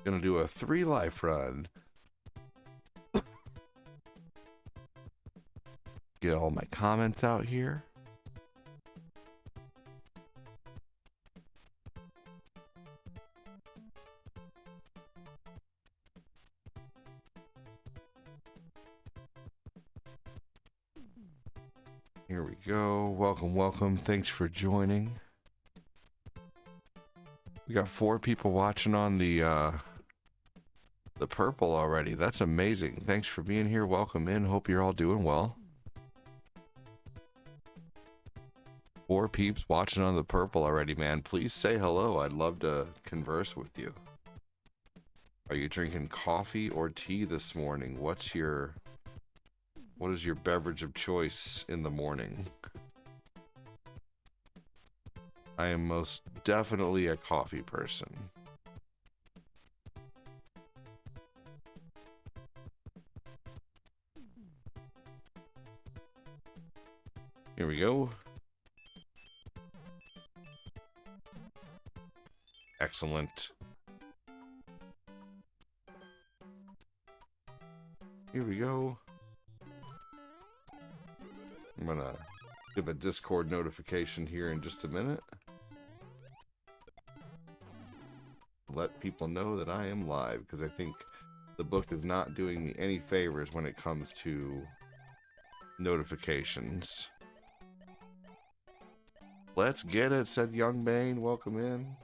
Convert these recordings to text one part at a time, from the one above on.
Gonna do a 3 life run. Get all my comments out here. Here we go. Welcome, welcome. Thanks for joining. We got 4 people watching on the purple already. That's amazing. Thanks for being here. Welcome in. Hope you're all doing well. 4 peeps watching on the purple already, man. Please say hello. I'd love to converse with you. Are you drinking coffee or tea this morning? What is your beverage of choice in the morning? I am most definitely a coffee person. Here we go. Excellent. Here we go. I'm gonna give a Discord notification here in just a minute. Let people know that I am live, because I think the book is not doing me any favors when it comes to notifications. Let's get it, said Young Bane. Welcome in.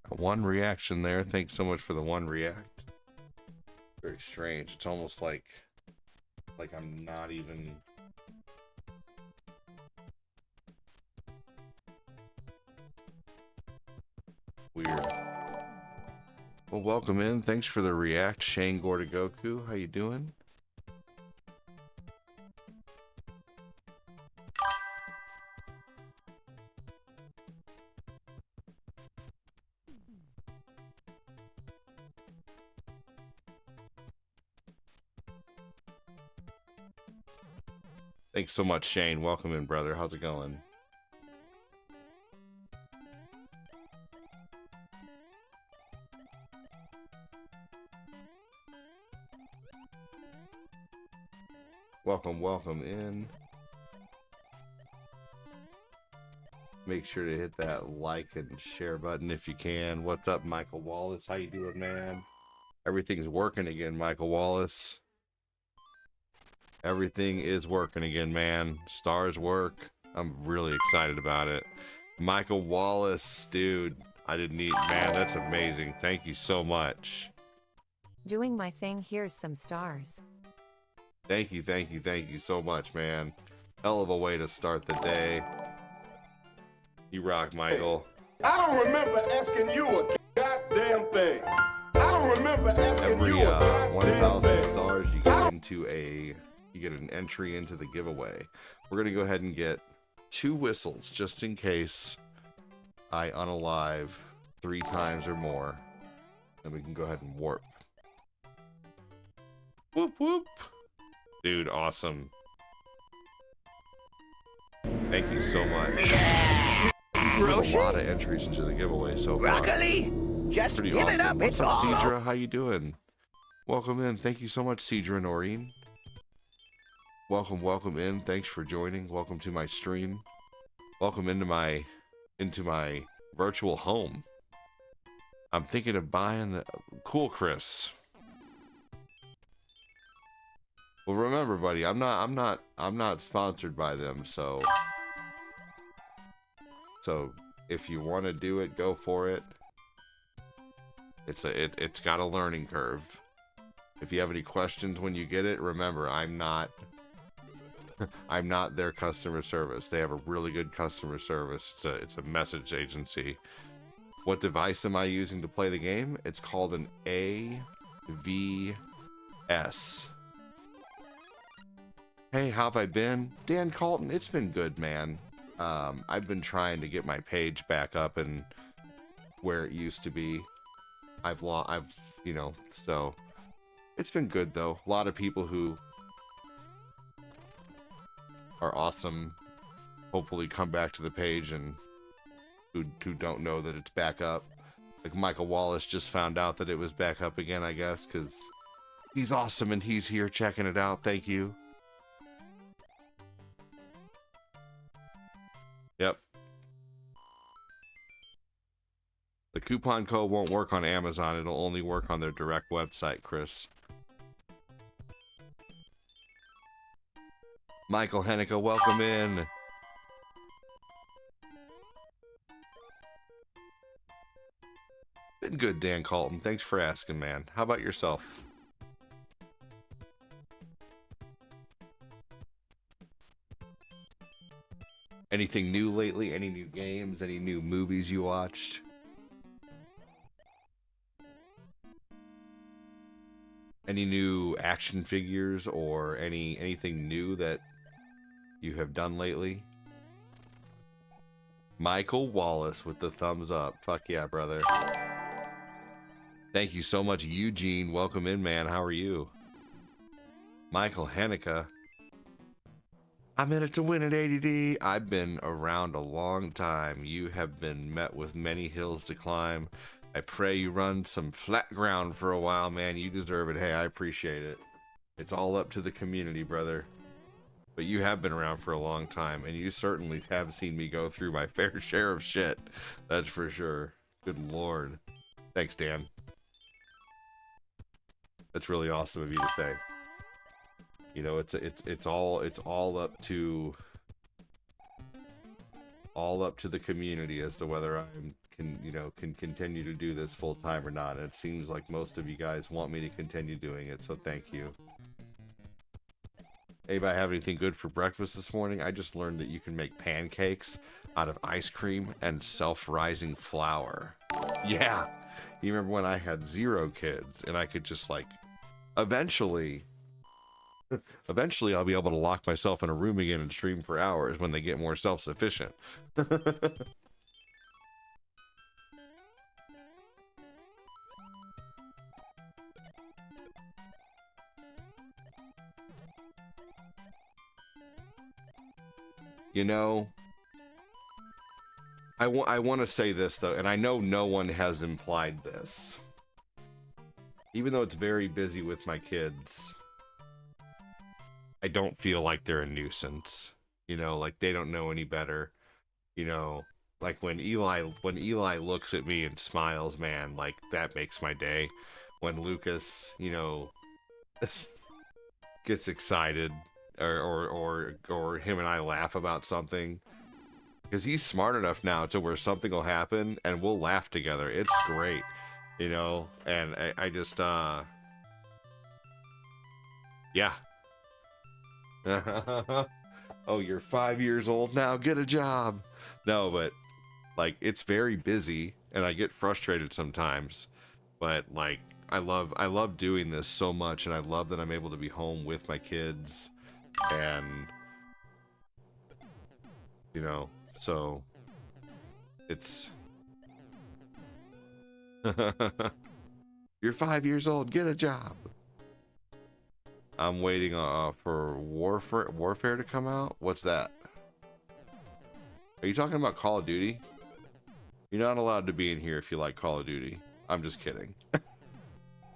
One reaction there. Thanks so much for the one react. Very strange. It's almost like I'm not even... Weird. Well, welcome in. Thanks for the react, Shane Gordagoku. How you doing? Thanks so much, Shane. Welcome in, brother. How's it going? Welcome in. Make sure to hit that like and share button if you can. What's up, Michael Wallace? How you doing, man? Everything's working again, Michael Wallace. Everything is working again, man. Stars work. I'm really excited about it. Michael Wallace, dude. I didn't eat. Man, that's amazing. Thank you so much. Doing my thing. Here's some stars. Thank you so much, man. Hell of a way to start the day. You rock, Michael. I don't remember asking you a goddamn thing. I don't remember asking you a goddamn 1,000 thing. stars, you get an entry into the giveaway. We're gonna go ahead and get 2 whistles just in case I unalive 3 times or more. Then we can go ahead and warp. Whoop whoop. Dude, awesome. Thank you so much. Roshi? A lot of entries into the giveaway so far. Broccoli? Just Pretty give awesome. it up. What's It's up, all Cedra? How you doing? Welcome in. Thank you so much, Cedra Noreen. Welcome in. Thanks for joining. Welcome to my stream. Welcome into my virtual home. I'm thinking of buying the Cool Chris. Well, remember, buddy, I'm not sponsored by them, so if you want to do it, go for it. It's got a learning curve. If you have any questions when you get it, remember, I'm not their customer service. They have a really good customer service. It's a message agency. What device am I using to play the game? It's called an AVS. Hey, how have I been? Dan Colton, it's been good, man. I've been trying to get my page back up and where it used to be. So it's been good though. A lot of people who are awesome hopefully come back to the page, and who don't know that it's back up. Like Michael Wallace just found out that it was back up again, I guess, because he's awesome and he's here checking it out. Thank you. Yep. The coupon code won't work on Amazon. It'll only work on their direct website, Chris. Michael Henniker, welcome in. Been good, Dan Colton. Thanks for asking, man. How about yourself? Anything new lately? Any new games? Any new movies you watched? Any new action figures or anything new that you have done lately? Michael Wallace with the thumbs up. Fuck yeah, brother. Thank you so much, Eugene. Welcome in, man. How are you? Michael Henniker. I'm in it to win it, ADD. I've been around a long time. You have been met with many hills to climb. I pray you run some flat ground for a while, man. You deserve it. Hey, I appreciate it. It's all up to the community, brother. But you have been around for a long time, and you certainly have seen me go through my fair share of shit. That's for sure. Good Lord. Thanks, Dan. That's really awesome of you to say. You know, it's all up to the community as to whether I can continue to do this full time or not. And it seems like most of you guys want me to continue doing it, so thank you. Anybody have anything good for breakfast this morning? I just learned that you can make pancakes out of ice cream and self-rising flour. Yeah, you remember when I had 0 kids and I could just like eventually I'll be able to lock myself in a room again and stream for hours when they get more self-sufficient. You know, I want to say this though, and I know no one has implied this. Even though it's very busy with my kids, I don't feel like they're a nuisance. You know, like they don't know any better. You know, like when Eli looks at me and smiles, man, like that makes my day. When Lucas, you know, gets excited, or him and I laugh about something, because he's smart enough now to where something will happen and we'll laugh together. It's great, you know. And I just yeah. Oh, you're 5 years old now, get a job. No, but like it's very busy and I get frustrated sometimes, but like I love doing this so much, and I love that I'm able to be home with my kids. And you know, so it's you're 5 years old, get a job. I'm waiting for Warfare to come out. What's that? Are you talking about Call of Duty? You're not allowed to be in here if you like Call of Duty. I'm just kidding.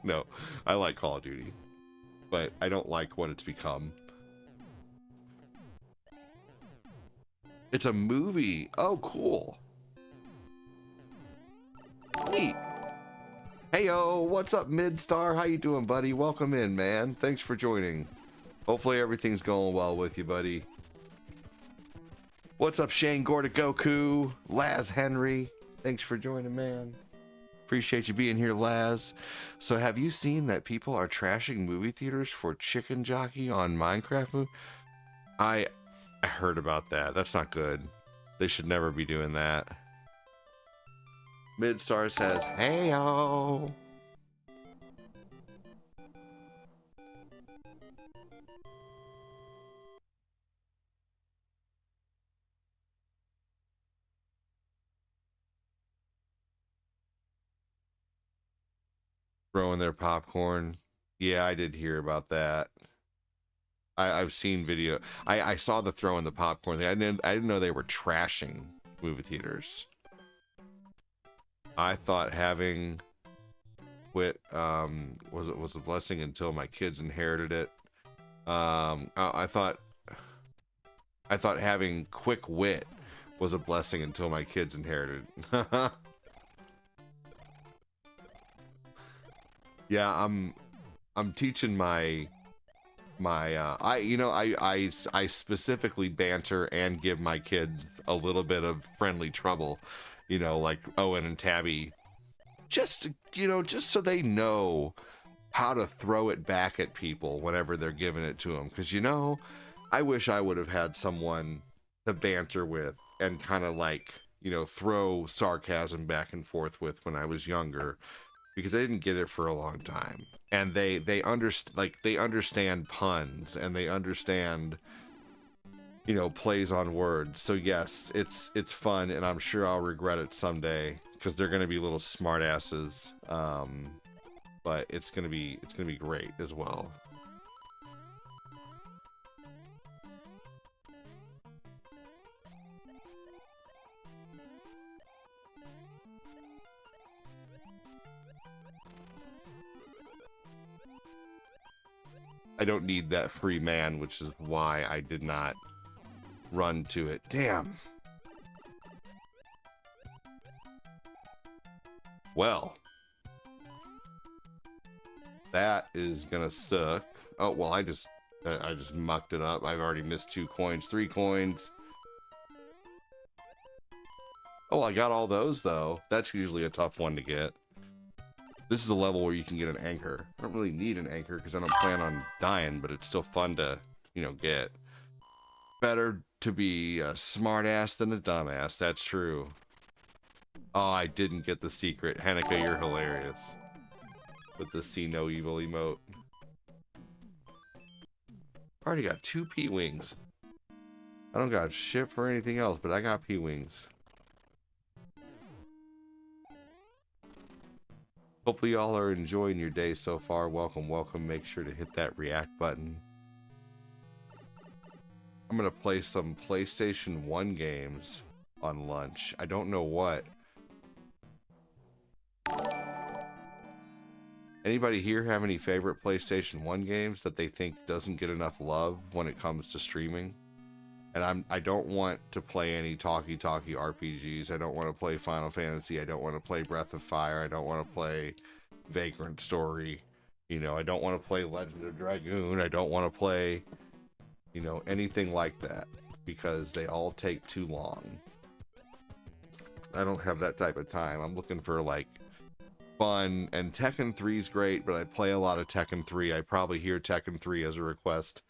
No, I like Call of Duty, but I don't like what it's become. It's a movie. Oh, cool. Neat. Heyo, what's up, Midstar? How you doing, buddy? Welcome in, man. Thanks for joining. Hopefully everything's going well with you, buddy. What's up, Shane Gorda Goku? Laz Henry. Thanks for joining, man. Appreciate you being here, Laz. So have you seen that people are trashing movie theaters for Chicken Jockey on Minecraft? I heard about that. That's not good. They should never be doing that. Midstar says, hey-o. throwing their popcorn. Yeah, I did hear about that. I've seen video. I saw the throwing the popcorn thing. I didn't know they were trashing movie theaters. I thought having quit was a blessing until my kids inherited it. I thought having quick wit was a blessing until my kids inherited it. Yeah, I'm teaching my I specifically banter and give my kids a little bit of friendly trouble, like Owen and Tabby, just so they know how to throw it back at people whenever they're giving it to them. Because I wish I would have had someone to banter with and kind of like throw sarcasm back and forth with when I was younger, because I didn't get it for a long time. And they understand puns, and they understand plays on words. So yes, it's fun, and I'm sure I'll regret it someday because they're gonna be little smart asses. But it's gonna be great as well. I don't need that free man, which is why I did not run to it. Damn. Well, that is gonna suck. Oh well, I just mucked it up. I've already missed 2 coins, 3 coins. Oh, I got all those though. That's usually a tough one to get. This is a level where you can get an anchor. I don't really need an anchor because I don't plan on dying, but it's still fun to, get. Better to be a smartass than a dumbass. That's true. Oh, I didn't get the secret. Hanukkah, you're hilarious. With the see no evil emote. Already got 2 P-Wings. I don't got shit for anything else, but I got P-Wings. Hopefully y'all are enjoying your day so far. Welcome. Make sure to hit that react button. I'm gonna play some PlayStation 1 games on lunch. I don't know what. Anybody here have any favorite PlayStation 1 games that they think doesn't get enough love when it comes to streaming? And I don't want to play any talkie RPGs. I don't want to play Final Fantasy. I don't want to play Breath of Fire. I don't want to play Vagrant Story. I don't want to play Legend of Dragoon. I don't want to play, anything like that, because they all take too long. I don't have that type of time. I'm looking for like fun, and Tekken 3 is great, but I play a lot of Tekken 3. I probably hear Tekken 3 as a request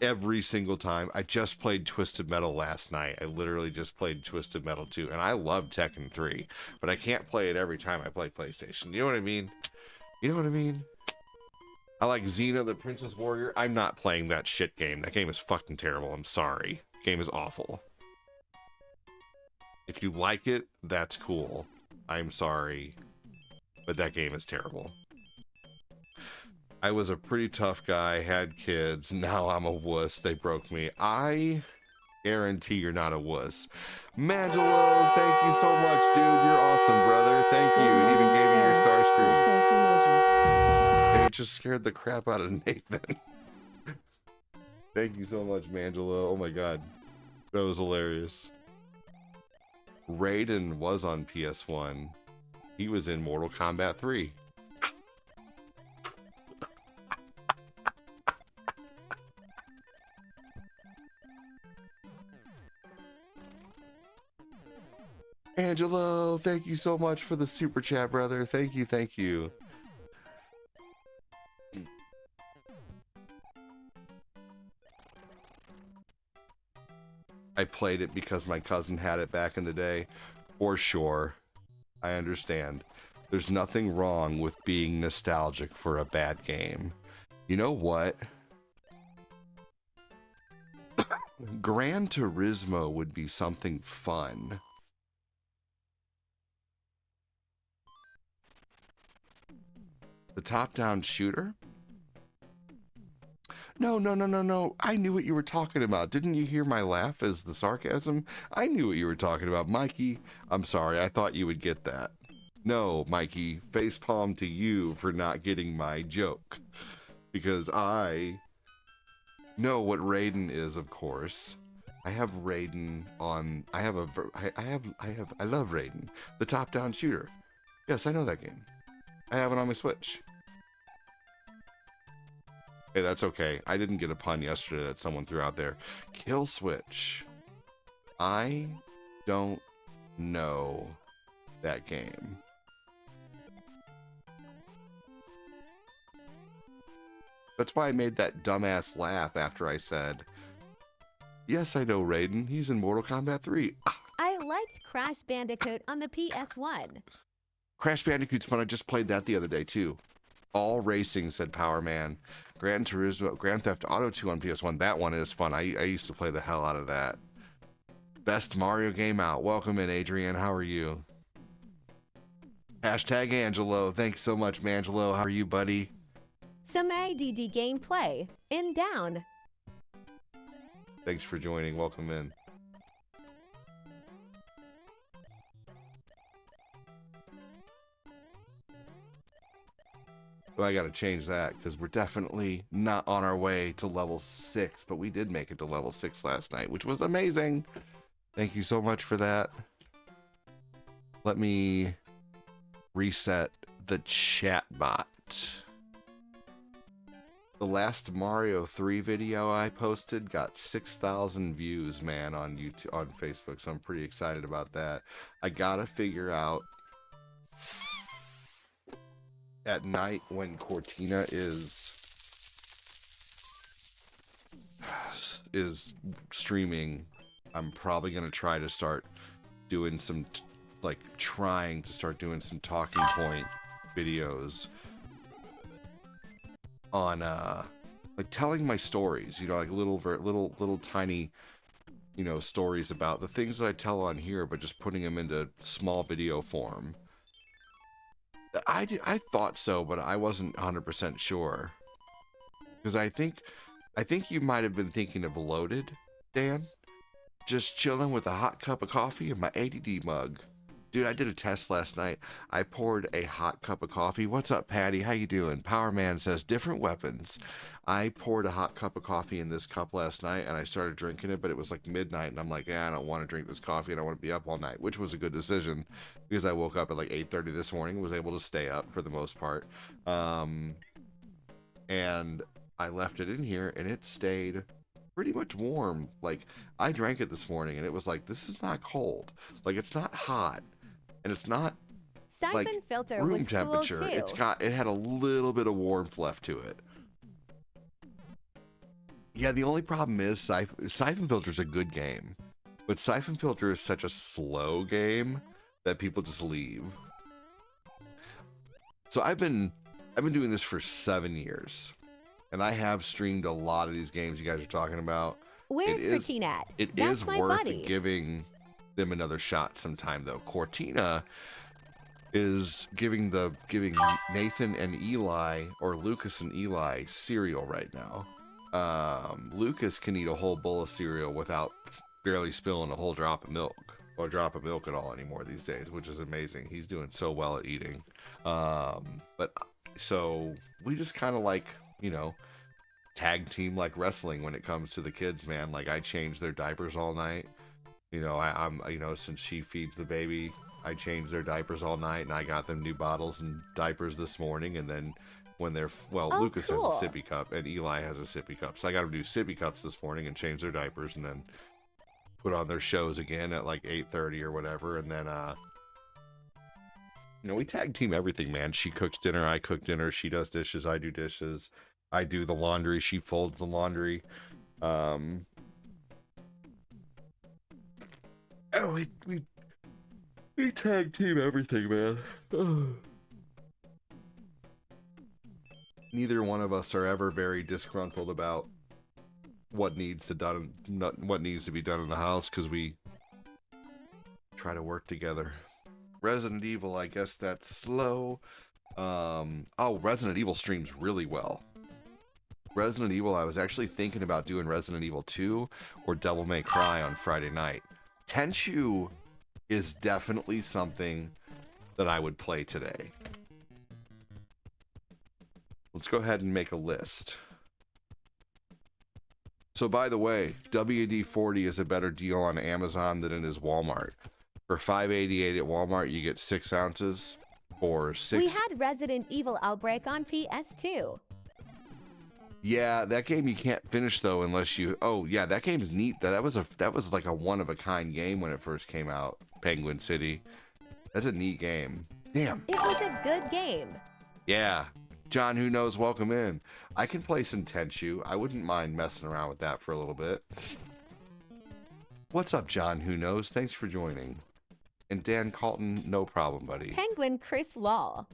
every single time. I just played Twisted Metal last night. I literally just played Twisted Metal 2, and I love Tekken 3, but I can't play it every time I play PlayStation. You know what I mean? I like Xena the Princess Warrior. I'm not playing that shit game. That game is fucking terrible. I'm sorry. The game is awful. If you like it, that's cool. I'm sorry, but that game is terrible. I was a pretty tough guy, had kids, now I'm a wuss, they broke me. I guarantee you're not a wuss. Mangelo, thank you so much, dude. You're awesome, brother. Thank you. It even gave me your star screen. It just scared the crap out of Nathan. Thank you so much, Mangelo. Oh my god. That was hilarious. Raiden was on PS1. He was in Mortal Kombat 3. Angelo, thank you so much for the super chat, brother. Thank you. I played it because my cousin had it back in the day. For sure. I understand. There's nothing wrong with being nostalgic for a bad game. You know what? Gran Turismo would be something fun. The top-down shooter? No, no, no, no, no. I knew what you were talking about. Didn't you hear my laugh as the sarcasm? I knew what you were talking about. Mikey, I'm sorry. I thought you would get that. No, Mikey, facepalm to you for not getting my joke. Because I know what Raiden is, of course. I have Raiden on... I love Raiden. The top-down shooter. Yes, I know that game. I have it on my Switch. Hey, that's okay. I didn't get a pun yesterday that someone threw out there. Kill Switch. I don't know that game. That's why I made that dumbass laugh after I said, yes, I know Raiden. He's in Mortal Kombat 3. I liked Crash Bandicoot on the PS1. Crash Bandicoot's fun. I just played that the other day, too. All racing, said Power Man. Grand Theft Auto 2 on PS1. That one is fun. I used to play the hell out of that. Best Mario game out. Welcome in, Adrian. How are you? Hashtag Angelo. Thanks so much, Mangelo. How are you, buddy? Some ADD gameplay. In down. Thanks for joining. Welcome in. Well, I gotta change that because we're definitely not on our way to level 6, but we did make it to level 6 last night, which was amazing. Thank you so much for that. Let me reset the chat bot. The last Mario 3 video I posted got 6,000 views, man, on YouTube, on Facebook, so I'm pretty excited about that. I gotta figure out at night when Cortina is streaming, I'm probably gonna try to start doing some trying to start doing some talking point videos on like telling my stories, you know, like little tiny, you know, stories about the things that I tell on here, but just putting them into small video form. I thought so, but I wasn't 100% sure. Because I think you might have been thinking of Loaded, Dan. Just chilling with a hot cup of coffee and my ADD mug. Dude, I did a test last night. I poured a hot cup of coffee. What's up, Patty? How you doing? Power Man says, different weapons. I poured a hot cup of coffee in this cup last night, and I started drinking it, but it was like midnight, and I'm like, I don't want to drink this coffee, and I want to be up all night, which was a good decision, because I woke up at like 8:30 this morning, was able to stay up for the most part, and I left it in here, and it stayed pretty much warm. Like, I drank it this morning, and it was like, this is not cold. Like, it's not hot. And it's not Siphon like filter room was temperature. cool too. It had a little bit of warmth left to it. Yeah, the only problem is Siphon Filter is a good game, but Siphon Filter is such a slow game that people just leave. So I've been doing this for 7 years, and I have streamed a lot of these games you guys are talking about. Where's Cortina at? It That's is my worth buddy. giving them another shot sometime, though. Cortina is giving Nathan and Eli, or Lucas and Eli, cereal right now. Lucas can eat a whole bowl of cereal without barely spilling a whole drop of milk, or a drop of milk at all anymore these days, which is amazing. He's doing so well at eating. But so we just kind of like, you know, tag team like wrestling when it comes to the kids, man. Like, I change their diapers all night. You know, I'm you know, since she feeds the baby, I change their diapers all night, and I got them new bottles and diapers this morning. And then when they're, well, Oh, Lucas cool. has a sippy cup, and Eli has a sippy cup. So I got them do sippy cups this morning and change their diapers, and then put on their shows again at like 8:30 or whatever. And then, you know, we tag team everything, man. She cooks dinner, I cook dinner. She does dishes, I do dishes. I do the laundry, she folds the laundry. Oh, we tag team everything, man. Ugh. Neither one of us are ever very disgruntled about what needs to be done in the house, because we try to work together. Resident Evil, I guess that's slow. Oh, Resident Evil streams really well. Resident Evil, I was actually thinking about doing Resident Evil 2 or Devil May Cry on Friday night. Tenchu is definitely something that I would play today. Let's go ahead and make a list. So by the way, WD-40 is a better deal on Amazon than it is Walmart. For $5.88 at Walmart, you get 6 ounces for We 6. had Resident Evil Outbreak on PS2. Yeah, that game you can't finish though unless you. Oh yeah, that game's neat. That was like a one of a kind game when it first came out. Penguin City. That's a neat game. Damn. It was a good game. Yeah. John, who knows? Welcome in. I can play some Tenchu. I wouldn't mind messing around with that for a little bit. What's up, John? Who knows? Thanks for joining. And Dan Calton, no problem, buddy. Penguin Chris Law.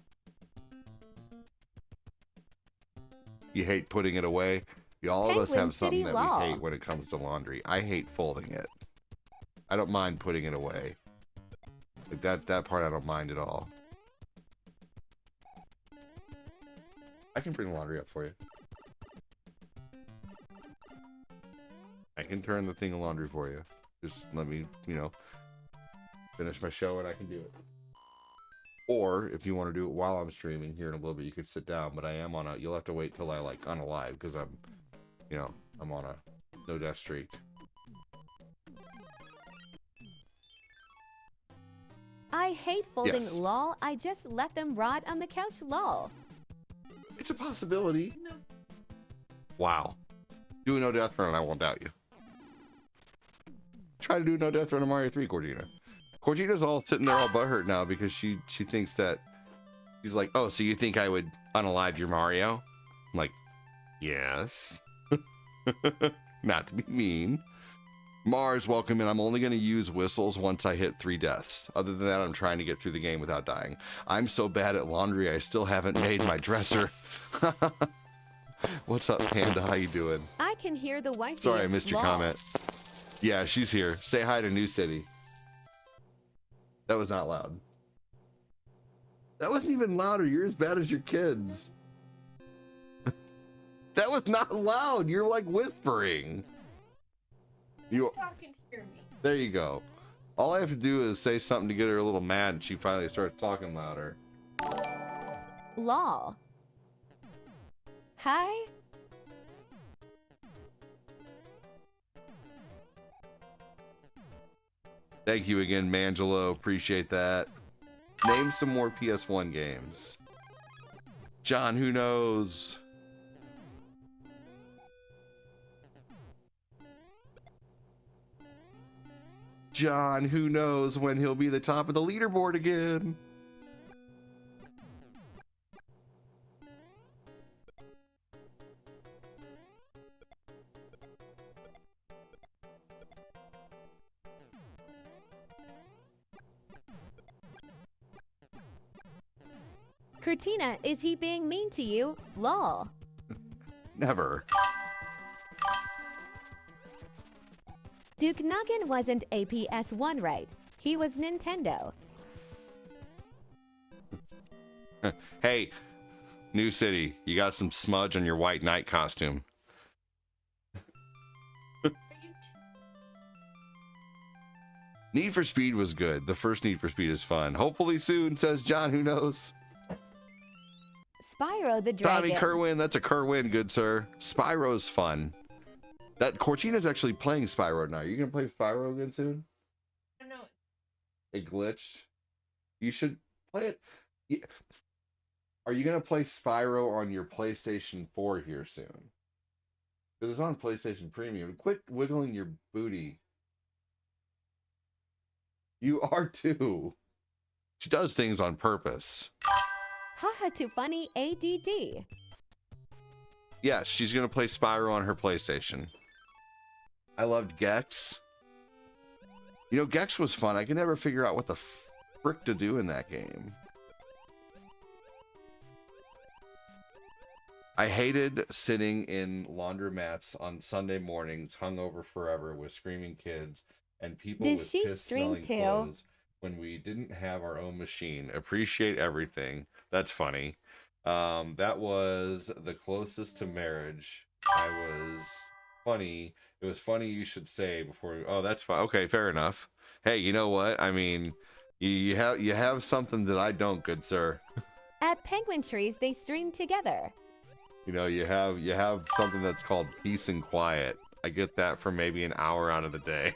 You hate putting it away. All of us Penguin have something City that Law. we hate when it comes to laundry. I hate folding it. I don't mind putting it away. Like that part I don't mind at all. I can bring the laundry up for you. I can turn the thing of laundry for you. Just let me, finish my show and I can do it. Or if you want to do it while I'm streaming here in a little bit, you could sit down, but I am on you'll have to wait till I unalive because I'm on a no death streak. I hate folding Yes. lol. I just let them rot on the couch lol. It's a possibility. Wow. Do a no death run and I won't doubt you. Try to do a no death run on Mario 3, Cortina. Cortina's all sitting there all butthurt now because she thinks that she's like, oh, so you think I would unalive your Mario? I'm like, yes. Not to be mean. Mars, welcome in. I'm only going to use whistles once I hit 3 deaths. Other than that, I'm trying to get through the game without dying. I'm so bad at laundry, I still haven't made my dresser. What's up, Panda? How you doing? I can hear the wife. Sorry, I missed your comment. Yeah, she's here. Say hi to New City. That was not loud. That wasn't even louder. You're as bad as your kids. That was not loud. You're like whispering. You Can hear me. There you go. All I have to do is say something to get her a little mad and she finally starts talking louder. Lol. Hi. Thank you again, Mangelo. Appreciate that. Name some more PS1 games. John, who knows? John, who knows when he'll be the top of the leaderboard again? Cortina, is he being mean to you? Lol. Never. Duke Nuggin wasn't a PS1, right? He was Nintendo. Hey, New City, you got some smudge on your white knight costume. Need for Speed was good. The first Need for Speed is fun. Hopefully soon, says John, who knows? Spyro the Tommy Dragon. Kerwin, that's a Kerwin, good sir. Spyro's fun. That Cortina's actually playing Spyro now. Are you gonna play Spyro again soon? I don't know. It glitched. You should play it. Yeah. Are you gonna play Spyro on your PlayStation 4 here soon? Because it's on PlayStation Premium. Quit wiggling your booty. You are too. She does things on purpose. Haha, too funny. ADD. Yes, she's gonna play Spyro on her PlayStation. I loved Gex. You know, Gex was fun. I could never figure out what the frick to do in that game. I hated sitting in laundromats on Sunday mornings, hungover forever, with screaming kids and people Does with she piss stream smelling too? clothes when we didn't have our own machine. Appreciate everything. That's funny. That was the closest to marriage. I was funny. It was funny you should say before. Oh, that's fine. Okay, fair enough. Hey, you know what? I mean, you have something that I don't, good sir. At Penguin Trees, they stream together. You know, you have something that's called peace and quiet. I get that for maybe an hour out of the day.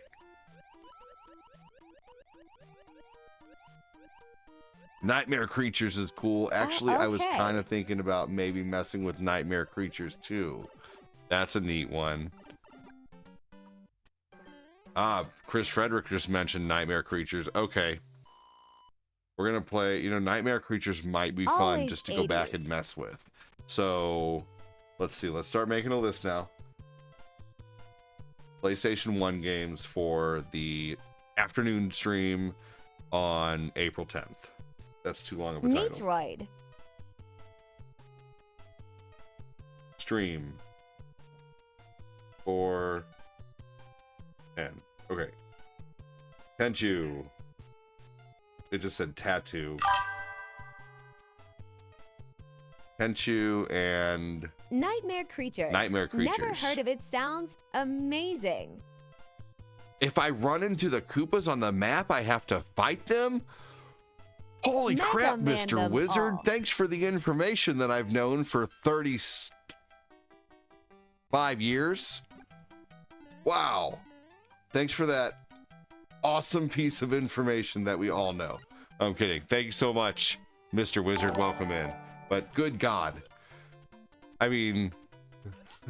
Nightmare Creatures is cool. Actually, I was okay. kind of thinking about maybe messing with Nightmare Creatures too. That's a neat one. Ah, Chris Frederick just mentioned Nightmare Creatures. Okay. We're going to play, you know, Nightmare Creatures might be fun Always just to go back 80s. and mess with. So, let's see. Let's start making a list now. PlayStation 1 games for the afternoon stream on April 10th. That's too long of a title. Metroid. Stream for 10. Okay. Tenchu. It just said tattoo. Tenchu and Nightmare Creatures. Nightmare Creatures. Never heard of it. Sounds amazing. if I run into the Koopas on the map, I have to fight them? Holy Mega crap, Man Mr. them Wizard. all. Thanks for the information that I've known for 35 years. Wow. Thanks for that awesome piece of information that we all know. I'm kidding. Thank you so much, Mr. Wizard. Welcome in. But good God. I mean,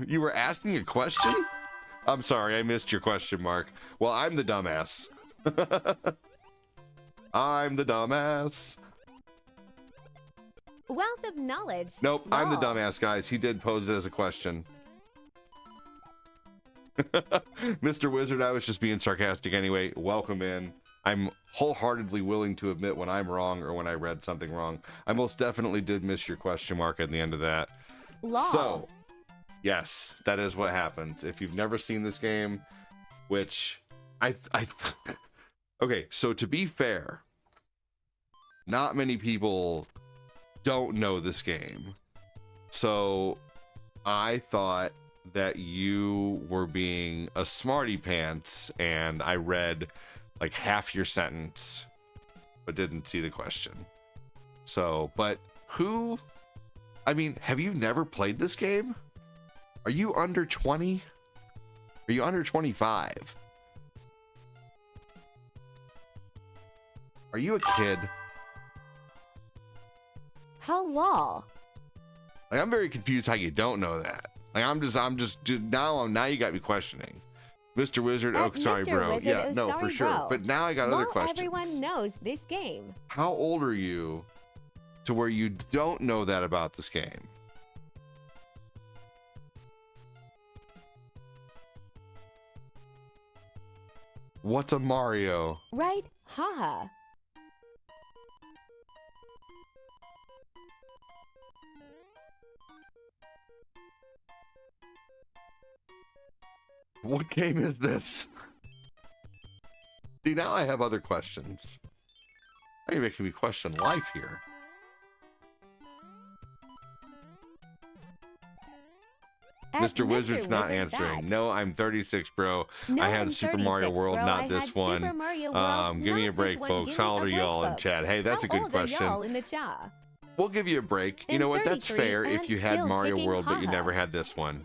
you were asking a question? I'm sorry, I missed your question, Mark. Well, I'm the dumbass. I'm the dumbass. Wealth of knowledge. Nope, I'm the Lol. dumbass, guys. He did pose it as a question. Mr. Wizard, I was just being sarcastic anyway. Welcome in. I'm wholeheartedly willing to admit when I'm wrong or when I read something wrong. I most definitely did miss your question mark at the end of that. Lol. So, yes, that is what happens. If you've never seen this game, which okay, so to be fair, not many people don't know this game. So I thought that you were being a smarty pants and I read like half your sentence but didn't see the question. So, but who, I mean, have you never played this game? Are you under 20? Are you under 25? Are you a kid? How lol. Like, I'm very confused how you don't know that. Like, I'm just now you got me questioning. Mr. Wizard, oh, sorry, Mr. bro. Wizard, Yeah, oh, no, sorry, for sure. bro. But now I got other Lol, questions. everyone knows this game. How old are you to where you don't know that about this game? What's a Mario? Right? Haha. What game is this? See, now I have other questions. Now you're making me question life here. At Mr. Wizard's not Wizard answering. Fact. No, I'm 36, bro. No, I had I'm Super Mario 36, World, bro. not I this had one. Super Mario World, Give me not a break, this one. folks. Give How me old a are break, y'all in folks. chat? Hey, that's How a good old question. Are y'all in the chat? We'll give you a break. You I'm know what? That's 33 fair if and you had still Mario kicking World, but you haha. never had this one.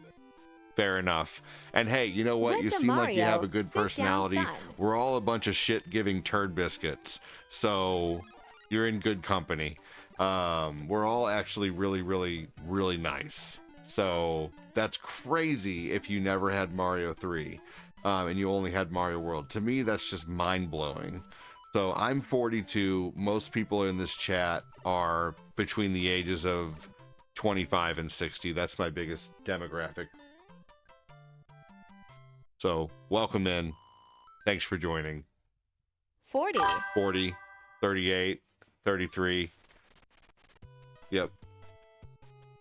Fair enough. And hey, you know what? With You the seem like you have Mario, a good sit down, personality. son. We're all a bunch of shit-giving turd biscuits. So you're in good company. We're all actually really, really, really nice. So that's crazy if you never had Mario 3 and you only had Mario World. To me, that's just mind-blowing. So I'm 42. Most people in this chat are between the ages of 25 and 60. That's my biggest demographic. So welcome in. Thanks for joining. 40. 40, 38, 33. Yep.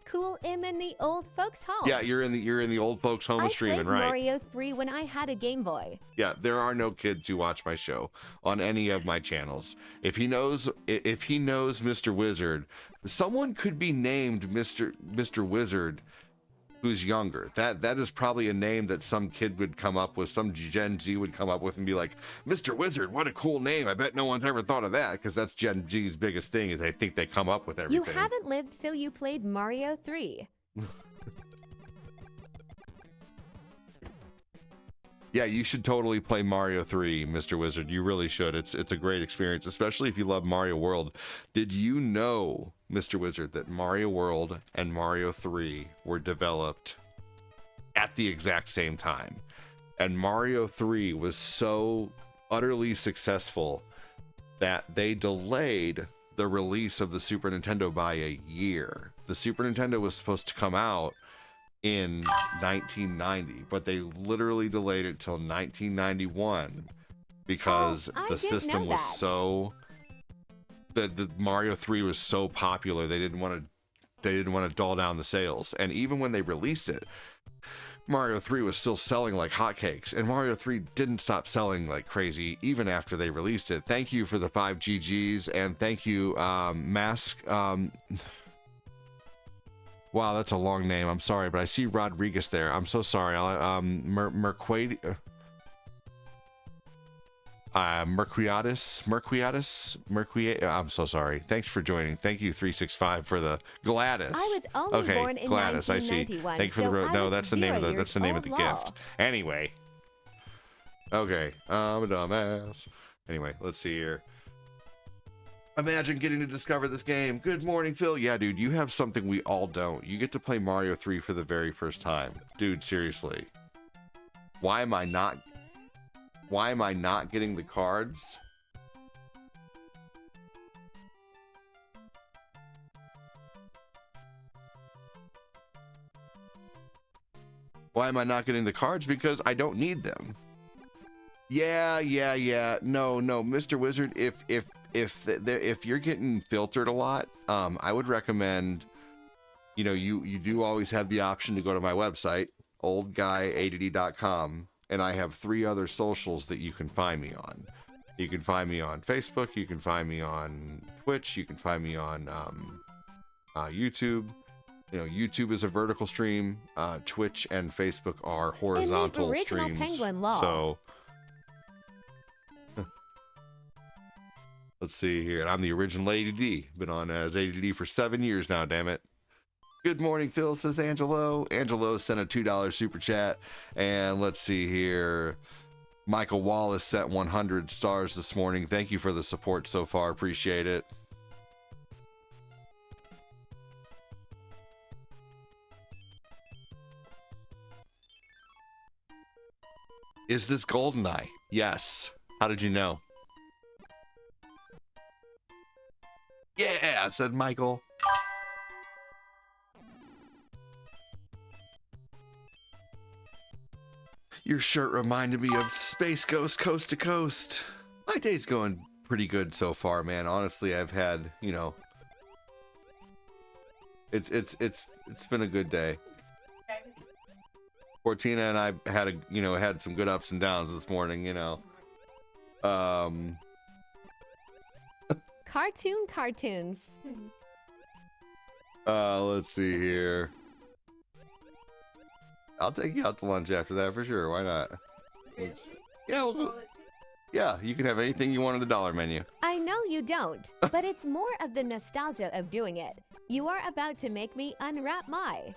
cool am in the old folks' home. Yeah, you're in the old folks home I streaming, played right? Mario 3 when I had a Game Boy. Yeah, there are no kids who watch my show on any of my channels. If he knows Mr. Wizard, someone could be named Mr. Wizard who's younger. That is probably a name that some kid would come up with, some Gen Z would come up with and be like, Mr. Wizard, what a cool name. I bet no one's ever thought of that, because that's Gen Z's biggest thing, is they think they come up with everything. You haven't lived till you played Mario 3. Yeah, you should totally play Mario 3, Mr. Wizard. You really should. It's a great experience, especially if you love Mario World. Did you know, Mr. Wizard, that Mario World and Mario 3 were developed at the exact same time? And Mario 3 was so utterly successful that they delayed the release of the Super Nintendo by a year. The Super Nintendo was supposed to come out in 1990, but they literally delayed it till 1991 because I the didn't system know was that. so the Mario 3 was so popular they didn't want to dull down the sales. And even when they released it, Mario 3 was still selling like hotcakes, and Mario 3 didn't stop selling like crazy even after they released it. Thank you for the 5 GGs, and thank you, Mask. Wow, that's a long name. I'm sorry, but I see Rodriguez there. I'm so sorry. Merquiatis. I'm so sorry. Thanks for joining. Thank you, 365, for the Gladys. I was only born in Gladys, I see. 1991, Thank you for the so I no. was That's the name of 0 the years the old. gift. Anyway. Okay, I'm a dumbass. Anyway, let's see here. Imagine getting to discover this game. Good morning, Phil. Yeah, dude, you have something we all don't. You get to play Mario 3 for the very first time. Dude, seriously. Why am I not getting the cards? Why am I not getting the cards? Because I don't need them. Yeah. No, Mr. Wizard, if you're getting filtered a lot, I would recommend, you do always have the option to go to my website, oldguyadd.com, and I have 3 other socials that you can find me on. You can find me on Facebook, you can find me on Twitch, you can find me on YouTube. YouTube is a vertical stream. Twitch and Facebook are horizontal original streams. Penguin Law. So let's see here. And I'm the original ADD. Been on as ADD for 7 years now, damn it. Good morning, Phil, says Angelo. Angelo sent a $2 super chat. And let's see here. Michael Wallace sent 100 stars this morning. Thank you for the support so far. Appreciate it. Is this GoldenEye? Yes. How did you know? Yeah, said Michael. Your shirt reminded me of Space Ghost Coast to Coast. My day's going pretty good so far, man. Honestly, I've had, it's been a good day. Cortina and I had some good ups and downs this morning, Cartoons. Let's see here. I'll take you out to lunch after that for sure. Why not? Yeah, you can have anything you want on the dollar menu. I know you don't, but it's more of the nostalgia of doing it. You are about to make me unwrap my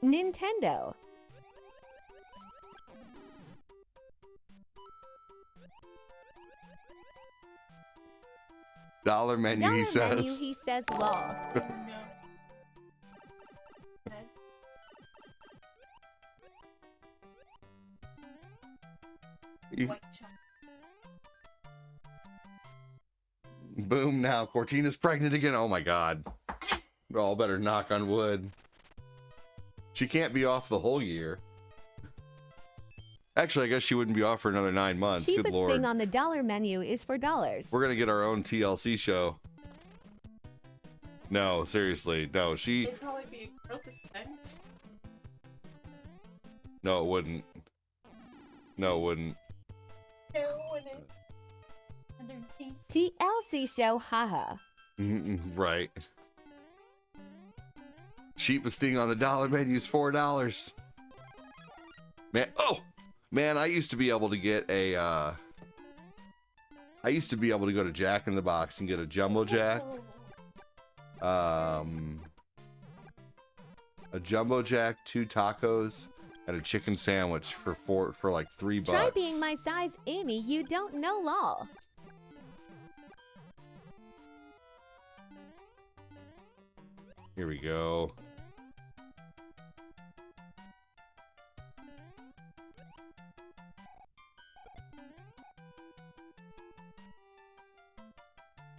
Nintendo. Dollar menu, he says. Menu, he says law. Boom, now Cortina's pregnant again. Oh my god. We all better knock on wood. She can't be off the whole year. Actually, I guess she wouldn't be off for another 9 months. Cheapest Good lord. thing on the dollar menu is for dollars. We're gonna get our own TLC show. No, seriously. No, she... They'd probably be about the same. No, it wouldn't. No, it wouldn't. TLC show, haha. Right. Cheapest thing on the dollar menu is $4. Man, oh! Man, I used to be able to get a, I used to be able to go to Jack in the Box and get a Jumbo Jack. A Jumbo Jack, 2 tacos, and a chicken sandwich for like $3. Try being my size, Amy. You don't know law. Here we go.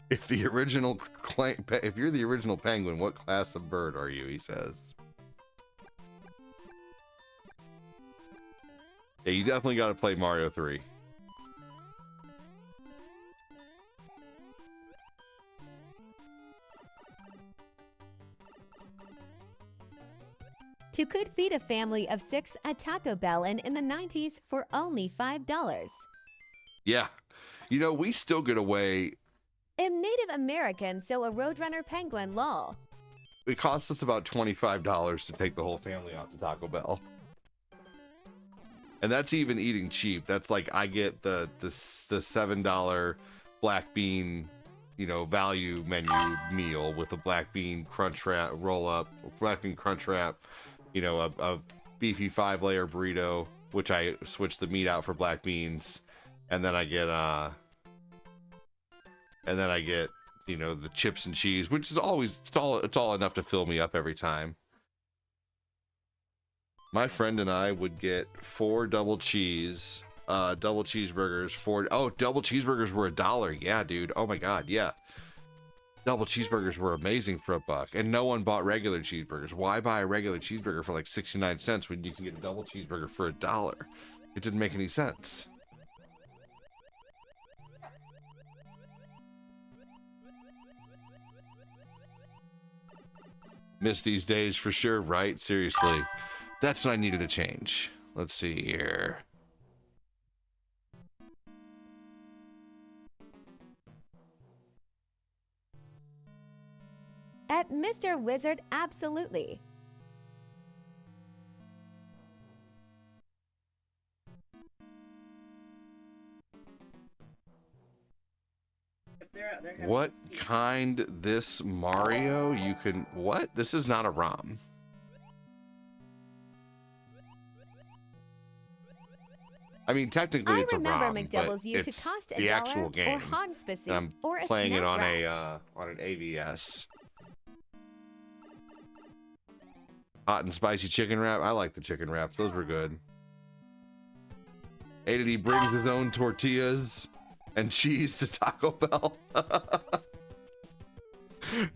If the original if you're the original penguin, what class of bird are you? He says. Yeah, you definitely got to play Mario 3. You could feed a family of 6 at Taco Bell in the 90s for only $5. Yeah. You know, we still get away. I'm Native American, so a Roadrunner penguin lol. It costs us about $25 to take the whole family out to Taco Bell. And that's even eating cheap. That's like I get the $7 black bean, you know, value menu meal with a black bean crunch wrap roll up, black bean crunch wrap, you know, a beefy 5-layer burrito, which I switch the meat out for black beans, and then I get you know, the chips and cheese, which is always it's all enough to fill me up every time. My friend and I would get 4 double cheeseburgers. Double cheeseburgers were $1. Yeah, dude. Oh my god, yeah. Double cheeseburgers were amazing for $1, and no one bought regular cheeseburgers. Why buy a regular cheeseburger for like 69 cents when you can get a double cheeseburger for $1? It didn't make any sense. Miss these days for sure, right? Seriously. That's what I needed to change. Let's see here. At Mr. Wizard, absolutely. If they're out there having What kind this Mario? You can... What? This is not a ROM. I mean, technically it's a ROM, I remember McDoubles but used to it's cost the $1 actual game. or Hanspasi And I'm or a playing it on Snapdragon. on an AVS. Hot and spicy chicken wrap. I like the chicken wraps. Those were good. A brings his own tortillas and cheese to Taco Bell.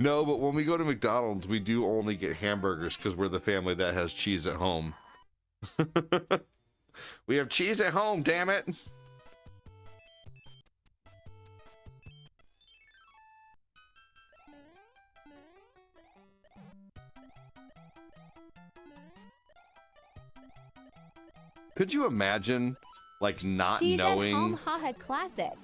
No, but when we go to McDonald's, we do only get hamburgers because we're the family that has cheese at home. We have cheese at home, damn it. Could you imagine, like, not Cheese knowing... at home, haha, classic.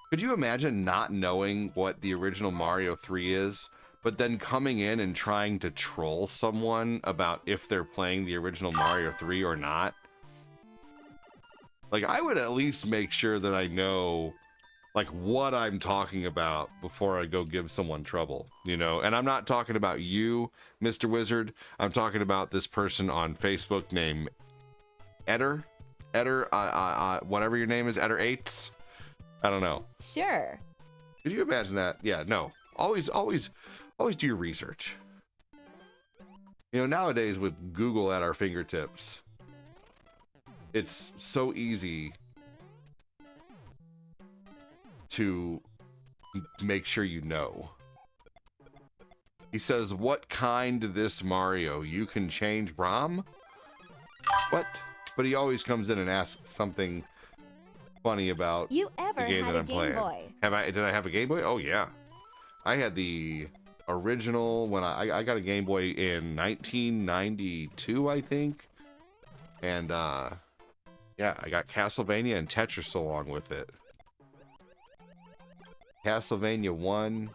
Could you imagine not knowing what the original Mario 3 is, but then coming in and trying to troll someone about if they're playing the original Mario 3 or not? Like, I would at least make sure that I know, like, what I'm talking about before I go give someone trouble, you know? And I'm not talking about you, Mr. Wizard. I'm talking about this person on Facebook named Eder, whatever your name is, Eder8s. I don't know. Sure. Could you imagine that? Yeah, no. Always do your research. You know, nowadays with Google at our fingertips, it's so easy to make sure you know. He says, what kind this Mario? You can change ROM? What? But he always comes in and asks something funny about You ever the game had that a I'm Game playing. Boy? Did I have a Game Boy? Oh yeah. I had the original when I got a Game Boy in 1992, I think. And yeah, I got Castlevania and Tetris along with it. Castlevania 1,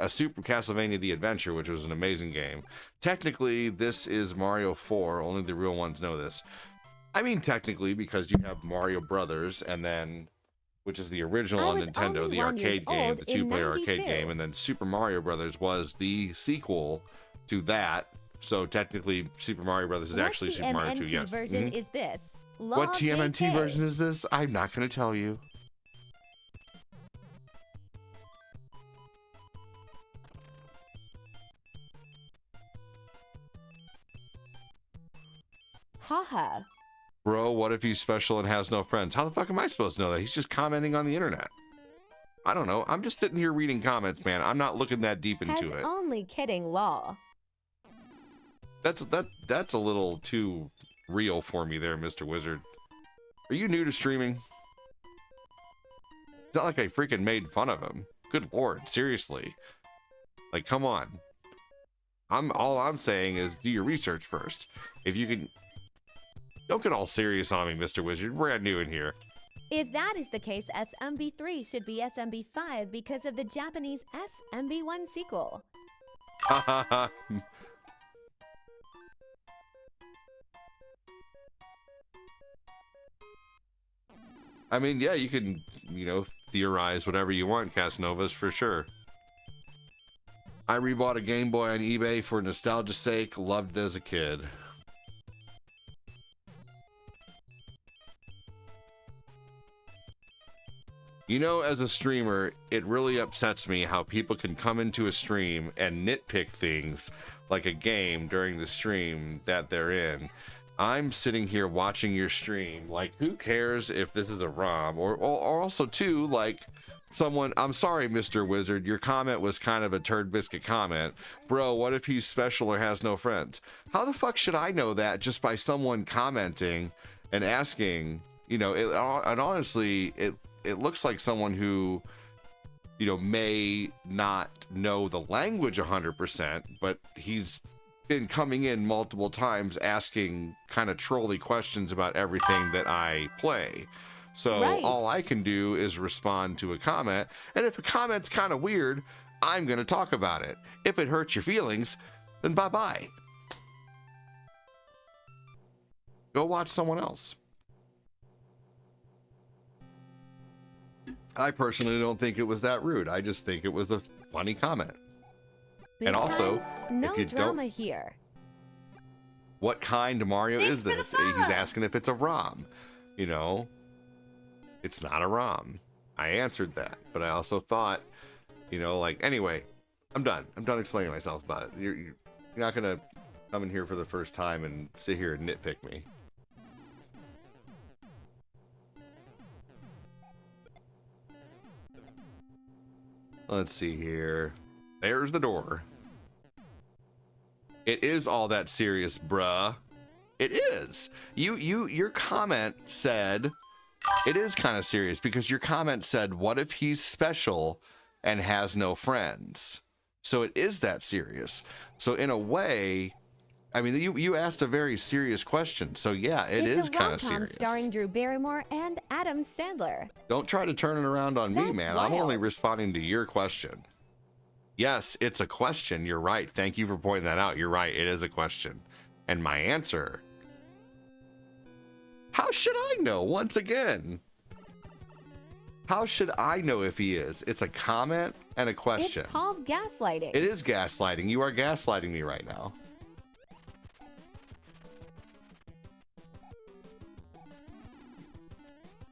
Super Castlevania The Adventure, which was an amazing game. Technically, this is Mario 4, only the real ones know this. I mean technically, because you have Mario Brothers, and then, which is the original on Nintendo, the arcade game, the two-player arcade game, and then Super Mario Brothers was the sequel to that. So technically, Super Mario Brothers is actually Super Mario 2, yes. What TMNT version is this? What TMNT JK. version is this? I'm not going to tell you. Haha. Bro, what if he's special and has no friends? How the fuck am I supposed to know that? He's just commenting on the internet. I don't know. I'm just sitting here reading comments, man. I'm not looking that deep Has into it. only kidding law. That's a little too real for me there, Mr. Wizard. Are you new to streaming? It's not like I freaking made fun of him. Good lord, seriously. Like, come on. All I'm saying is do your research first. If you can, don't get all serious on me, Mr. Wizard. We're brand new in here. If that is the case, SMB3 should be SMB5 because of the Japanese SMB1 sequel. I mean, yeah, you can, theorize whatever you want, Casanovas, for sure. I rebought a Game Boy on eBay for nostalgia's sake. Loved it as a kid. As a streamer, it really upsets me how people can come into a stream and nitpick things like a game during the stream that they're in. I'm sitting here watching your stream, like, who cares if this is a ROM? Or also, too, like, someone, I'm sorry, Mr. Wizard, your comment was kind of a turd biscuit comment. Bro, what if he's special or has no friends? How the fuck should I know that just by someone commenting and asking, and honestly, it looks like someone who, may not know the language 100%, but he's been coming in multiple times asking kind of trolly questions about everything that I play. So Right. all I can do is respond to a comment, and if a comment's kind of weird, I'm going to talk about it. If it hurts your feelings, then bye-bye. Go watch someone else. I personally don't think it was that rude. I just think it was a funny comment. And also, Because no if you drama here. What kind of Mario Thanks is for the this? follow. He's asking if it's a ROM. It's not a ROM. I answered that, but I also thought, anyway, I'm done. I'm done explaining myself about it. You're not gonna come in here for the first time and sit here and nitpick me. Let's see here. There's the door. It is all that serious, bruh. It is. Your comment said it is kind of serious because your comment said, what if he's special and has no friends? So it is that serious. So in a way, I mean, you asked a very serious question. So yeah, it It's is a kind of rom-com serious. starring Drew Barrymore and Adam Sandler. Don't try to turn it around on me, That's man. I'm only wild. responding to your question. Yes, it's a question. You're right. Thank you for pointing that out. You're right. It is a question. And my answer, how should I know? Once again, how should I know if he is? It's a comment and a question. It's called gaslighting. It is gaslighting. You are gaslighting me right now.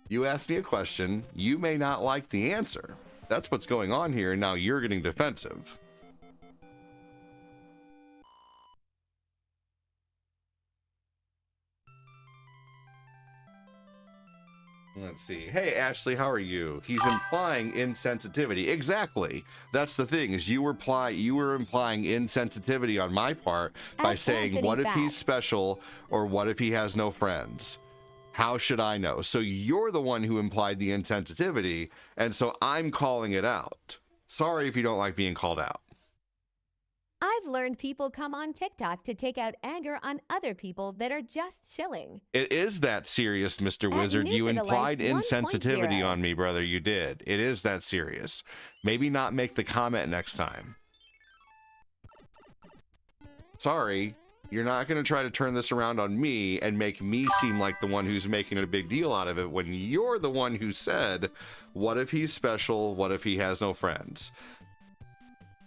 You asked me a question. You may not like the answer. That's what's going on here, and now you're getting defensive. Let's see. Hey, Ashley, how are you? He's implying insensitivity. Exactly. That's the thing, is you were implying insensitivity on my part by Ask saying, Anthony what if he's back. special, or what if he has no friends? How should I know? So you're the one who implied the insensitivity, and so I'm calling it out. Sorry if you don't like being called out. I've learned people come on TikTok to take out anger on other people that are just chilling. It is that serious, Mr. At Wizard. You News It implied Alive insensitivity 1.0. on me, brother. You did. It is that serious. Maybe not make the comment next time. Sorry, you're not going to try to turn this around on me and make me seem like the one who's making a big deal out of it when you're the one who said, what if he's special? What if he has no friends?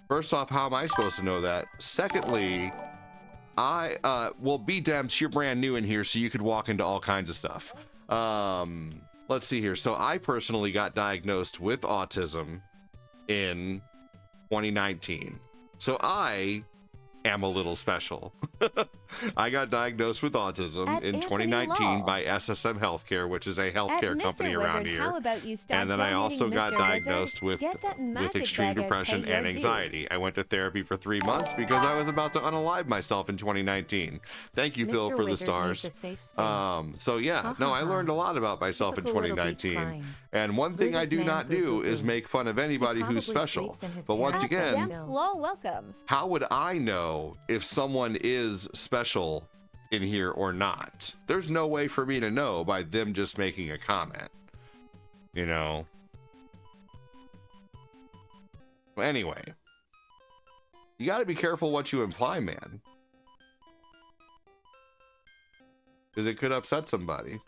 First off, how am I supposed to know that? Secondly, well, B-Demps, you're brand new in here, so you could walk into all kinds of stuff. Let's see here. So I personally got diagnosed with autism in 2019. So I am a little special. I got diagnosed with autism At in Anthony 2019 Law. by SSM Healthcare, which is a At healthcare Mr. company Wizard, around here. how about you stop And then I also donating, got Mr. diagnosed Wizard? Get that with magic extreme bag out, depression pay your and dues. anxiety. I went to therapy for 3 months because I was about to unalive myself in 2019. Thank you, Phil, Mr. for the Wizard stars. needs a safe space. So yeah, Ha, no, ha, I ha. learned a lot about myself in Typical little beach 2019. crying. And one thing I Buddhist do man, not boo, do boo, is boo. make fun of anybody who's probably special. sleeps in his But once parents' again, bed Demps still. Law, welcome. how would I know if someone is special in here or not? There's no way for me to know by them just making a comment, you know. Well, anyway, you got to be careful what you imply, man, because it could upset somebody.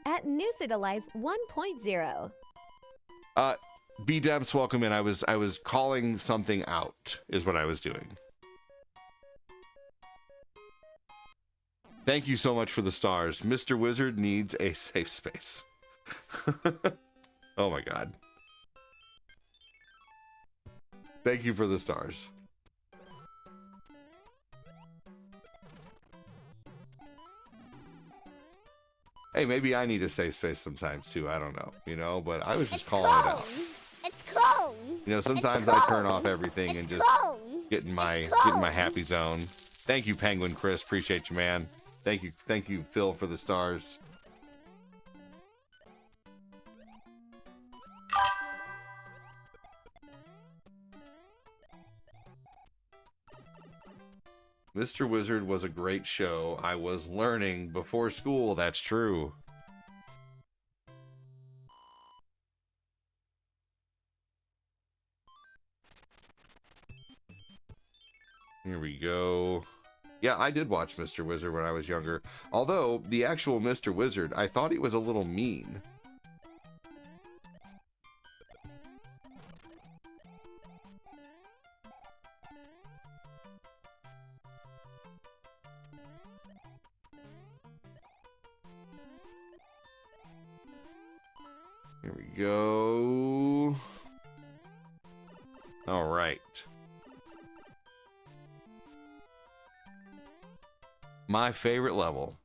At News It Alive 1.0. B-Demps, welcome in. I was calling something out is what I was doing. Thank you so much for the stars. Mr. Wizard needs a safe space. Oh my god. Thank you for the stars. Hey, maybe I need a safe space sometimes too. I don't know, you know, but I was just calling it out. It's cold. You know, sometimes I turn off everything and just get in my happy zone. Thank you, Penguin Chris. Appreciate you, man. Thank you, Phil, for the stars. Mr. Wizard was a great show. I was learning before school. That's true. Here we go. Yeah, I did watch Mr. Wizard when I was younger. Although, the actual Mr. Wizard, I thought he was a little mean. Here we go. All right. My favorite level.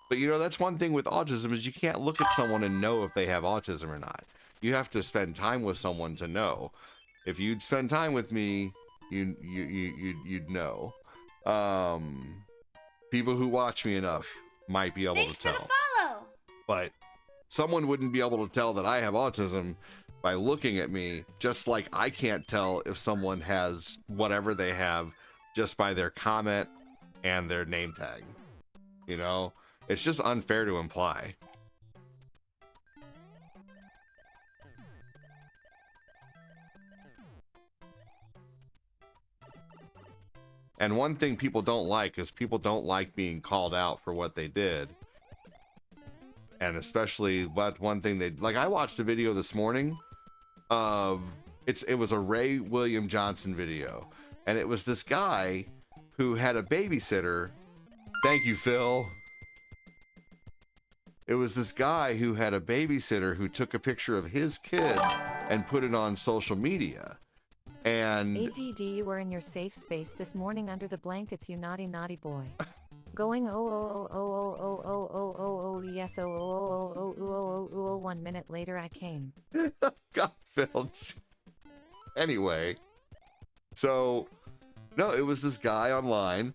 But you know, that's one thing with autism is you can't look at someone and know if they have autism or not. You have to spend time with someone to know. If you'd spend time with me, you'd know. People who watch me enough might be able Thanks to for tell. the follow. But someone wouldn't be able to tell that I have autism by looking at me, just like I can't tell if someone has whatever they have just by their comment and their name tag. You know, it's just unfair to imply. And one thing people don't like is people don't like being called out for what they did. And especially, but one thing they like, I watched a video this morning of it was a Ray William Johnson video, and it was this guy who had a babysitter. Thank you, Phil. It was this guy who had a babysitter who took a picture of his kid and put it on social media. And ADD, you were in your safe space this morning under the blankets, you naughty, naughty boy. Going yes, 1 minute later I came. got filched. Anyway, so no, it was this guy online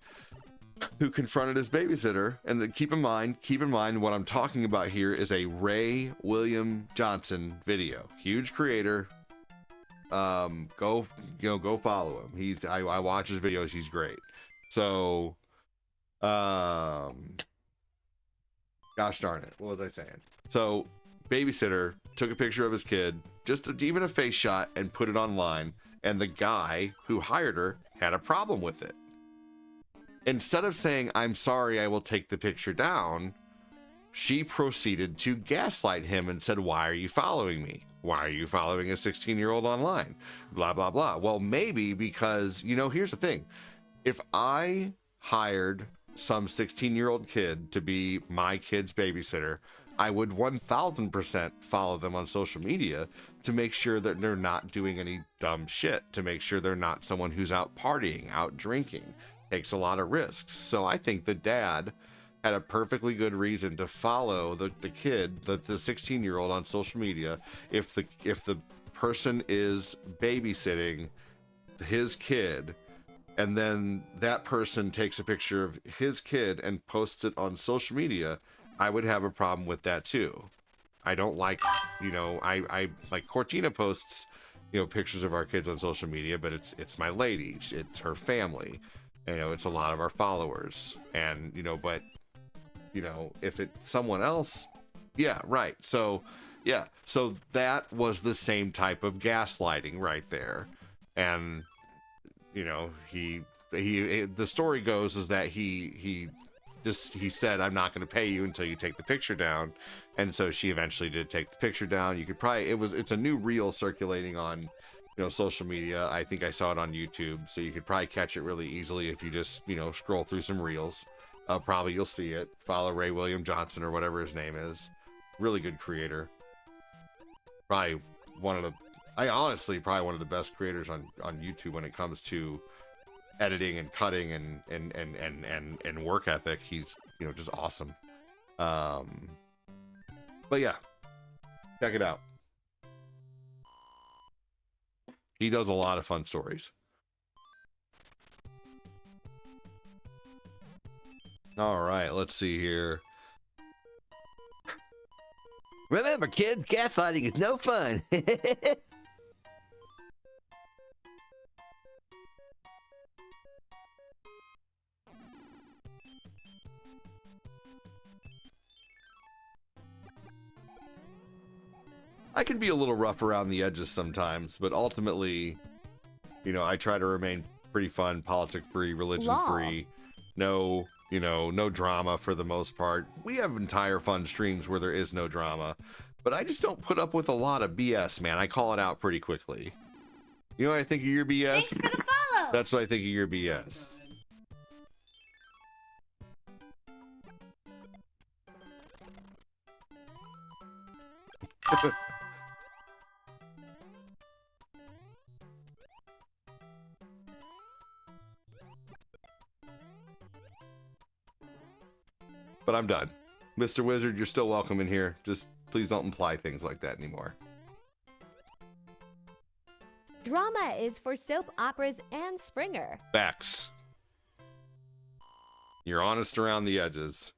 who confronted his babysitter. And then keep in mind what I'm talking about here is a Ray William Johnson video. Huge creator. Go follow him. I watch his videos. He's great. So, gosh darn it. What was I saying? So, babysitter took a picture of his kid, even a face shot, and put it online. And the guy who hired her had a problem with it. Instead of saying, "I'm sorry, I will take the picture down," she proceeded to gaslight him and said, "Why are you following me? Why are you following a 16-year-old online? Blah, blah, blah." Well, maybe because, here's the thing. If I hired some 16-year-old kid to be my kid's babysitter, I would 1000% follow them on social media to make sure that they're not doing any dumb shit, to make sure they're not someone who's out partying, out drinking, takes a lot of risks. So I think the dad had a perfectly good reason to follow the kid, the 16-year-old on social media. If the person is babysitting his kid, and then that person takes a picture of his kid and posts it on social media, I would have a problem with that too. I don't like, I like Cortina posts, pictures of our kids on social media, but it's my lady, it's her family, it's a lot of our followers, and but if it's someone else, yeah, right. So yeah, so that was the same type of gaslighting right there, and the story goes is that he said, "I'm not going to pay you until you take the picture down," and so she eventually did take the picture down. You could probably, it's a new reel circulating on social media. I think I saw it on YouTube, so you could probably catch it really easily if you just scroll through some reels. Probably you'll see it. Follow Ray William Johnson or whatever his name is. Really good creator. Probably one of the best creators on YouTube when it comes to editing and cutting and work ethic. He's just awesome. But yeah, check it out. He does a lot of fun stories. All right, let's see here. Remember, kids, gaslighting is no fun. I can be a little rough around the edges sometimes, but ultimately, I try to remain pretty fun, politic-free, religion-free. No, no drama for the most part. We have entire fun streams where there is no drama, but I just don't put up with a lot of BS, man. I call it out pretty quickly. You know what I think of your BS? Thanks for the follow! That's what I think of your BS. But I'm done. Mr. Wizard, you're still welcome in here. Just please don't imply things like that anymore. Drama is for soap operas and Springer. Facts. You're honest around the edges.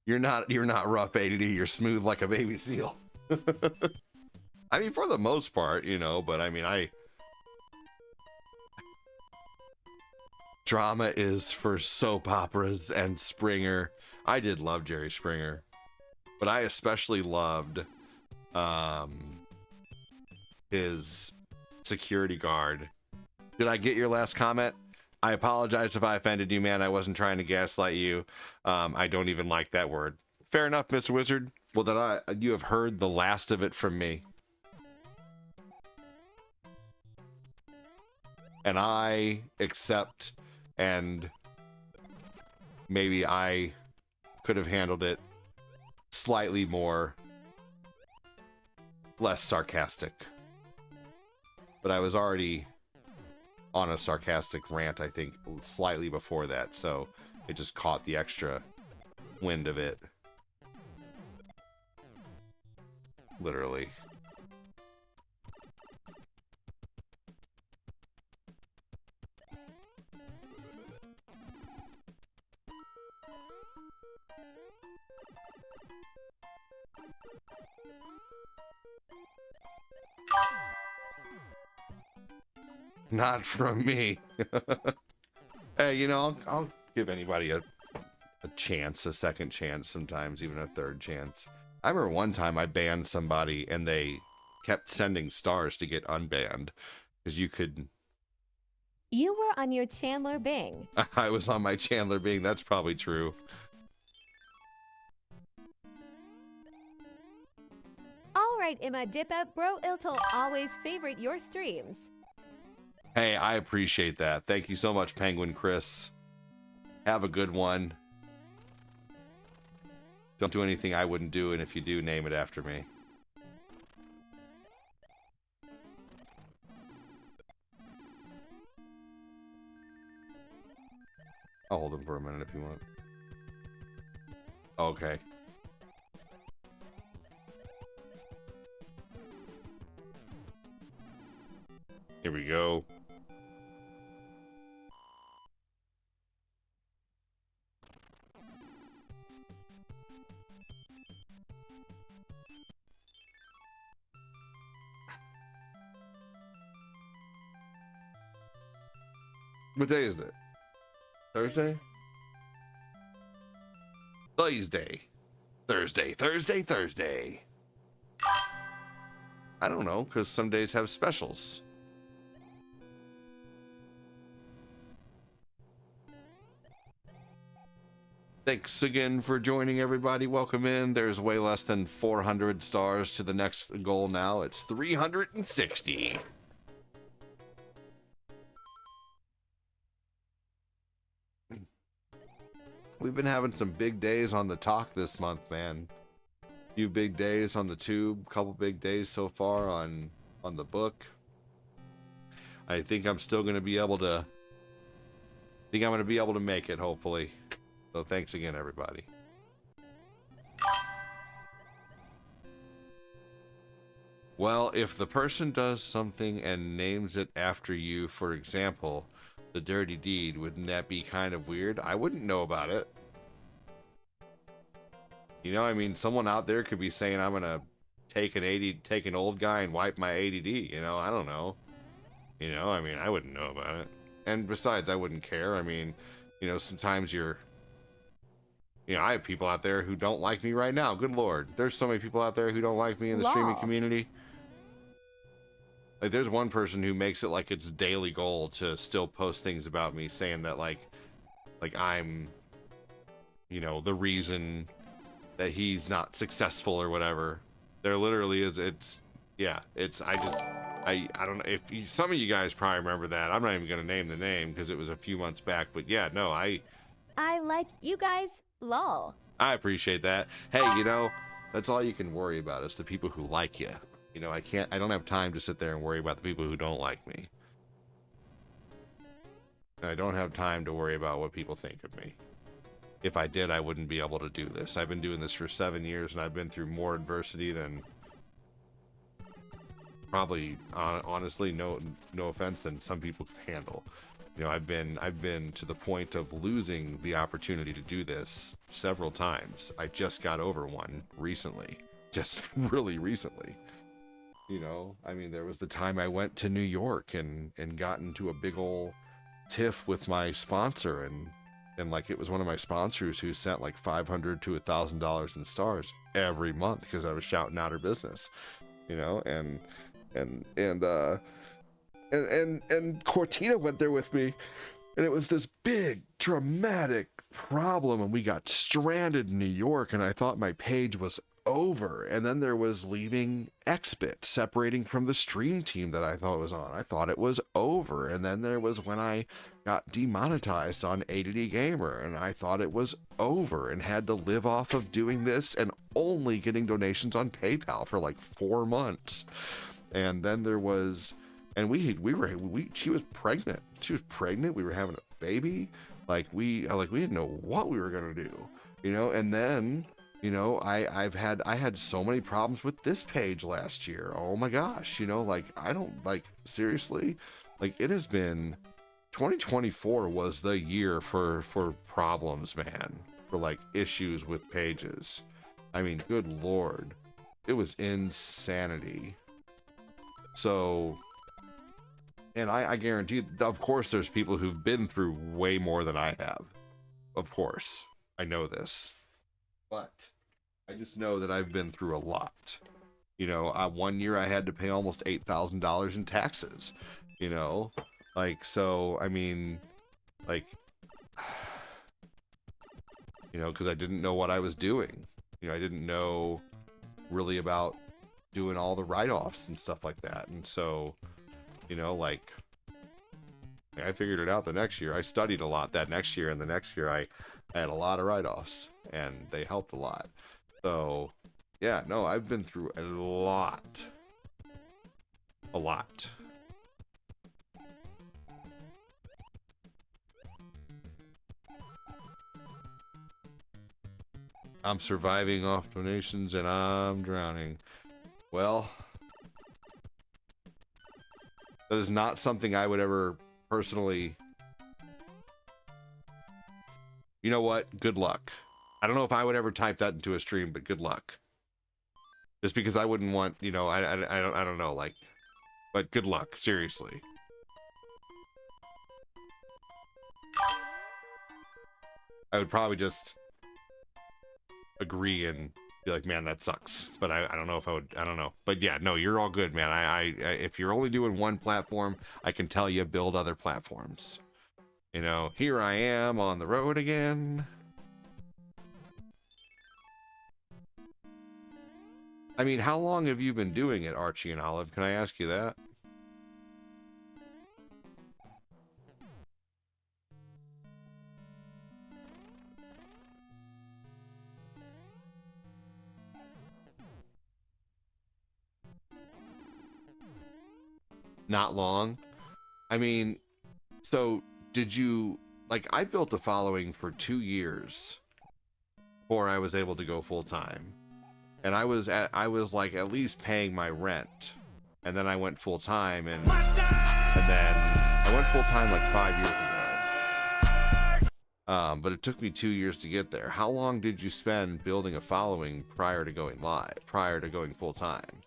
You're not rough ADD. You're smooth like a baby seal. I mean, for the most part, but I mean, drama is for soap operas and Springer. I did love Jerry Springer, but I especially loved his security guard. Did I get your last comment? I apologize if I offended you, man. I wasn't trying to gaslight you. I don't even like that word. Fair enough, Mr. Wizard. Well, that you have heard the last of it from me. And I accept, and maybe I could have handled it slightly less sarcastic. But I was already on a sarcastic rant, I think, slightly before that, so it just caught the extra wind of it. Literally. Not from me. Hey, you know, I'll give anybody a chance, a second chance, sometimes even a third chance. I remember one time I banned somebody and they kept sending stars to get unbanned because you could. You were on your Chandler Bing. I was on my Chandler Bing. That's probably true. All right, Emma, dip up. Bro Iltil always favorite your streams. Hey, I appreciate that. Thank you so much, Penguin Chris. Have a good one. Don't do anything I wouldn't do, and if you do, name it after me. I'll hold him for a minute if you want. Okay. Here we go. What day is it? Thursday? Thursday. I don't know, because some days have specials. Thanks again for joining, everybody. Welcome in. There's way less than 400 stars to the next goal now. It's 360. We've been having some big days on the talk this month, man. Few big days on the tube, couple big days so far on the book. I think I'm still going to be able to make it, hopefully. So thanks again, everybody. Well, if the person does something and names it after you, for example, the dirty deed, wouldn't that be kind of weird? I wouldn't know about it. You know, I mean, someone out there could be saying, I'm gonna take an old guy and wipe my ADD, you know, I don't know. You know, I mean, I wouldn't know about it. And besides, I wouldn't care. I mean, you know, sometimes I have people out there who don't like me right now. Good Lord. There's so many people out there who don't like me in the streaming community. Like, there's one person who makes it like it's a daily goal to still post things about me, saying that like I'm, you know, the reason that he's not successful or whatever. There literally is. I don't know if some of you guys probably remember that. I'm not even gonna name the name because it was a few months back. But yeah, no, I like you guys. Lol. I appreciate that. Hey, you know, that's all you can worry about is the people who like you. You know, I don't have time to sit there and worry about the people who don't like me. I don't have time to worry about what people think of me. If I did, I wouldn't be able to do this. I've been doing this for 7 years, and I've been through more adversity than probably, honestly, no offense, than some people could handle. You know, I've been to the point of losing the opportunity to do this several times. I just got over one recently, just really recently. You know, I mean, there was the time I went to New York and got into a big ol' tiff with my sponsor, and like it was one of my sponsors who sent like $500 to $1,000 in stars every month because I was shouting out her business, you know, and Cortina went there with me, and it was this big dramatic problem, and we got stranded in New York, and I thought my page was over. And then there was leaving Xbit, separating from the stream team that I thought was on. I thought it was over. And then there was when I got demonetized on ADD Gamer, and I thought it was over and had to live off of doing this and only getting donations on PayPal for like 4 months. And then there was, and she was pregnant. We were having a baby. We didn't know what we were going to do, you know. And then, you know, I had so many problems with this page last year. Oh my gosh, you know, seriously, it has been 2024 was the year for problems, man. for like issues with pages. I mean, good lord, it was insanity. So, and I guarantee, of course, there's people who've been through way more than I have. Of course, I know this, but I just know that I've been through a lot. You know, one year I had to pay almost $8,000 in taxes. You know, like, so I mean, like, you know, because I didn't know what I was doing. You know, I didn't know really about doing all the write-offs and stuff like that. And so, you know, like, I figured it out the next year. I studied a lot that next year, and the next year I had a lot of write-offs, and they helped a lot. So, yeah, no, I've been through a lot. A lot. I'm surviving off donations and I'm drowning. Well, that is not something I would ever personally... You know what? Good luck. I don't know if I would ever type that into a stream, but good luck. Just because I wouldn't want, you know, I don't know, like, but good luck, seriously. I would probably just agree and be like, man, that sucks. But I don't know if I would, I don't know. But yeah, no, you're all good, man. I if you're only doing one platform, I can tell you build other platforms. You know, here I am on the road again. I mean, how long have you been doing it, Archie and Olive? Can I ask you that? Not long. I mean, so did you, like, I built a following for 2 years before I was able to go full time. And I was like at least paying my rent. And then I went full time, and then I went full time like 5 years ago. But it took me 2 years to get there. How long did you spend building a following prior to going live, prior to going full time?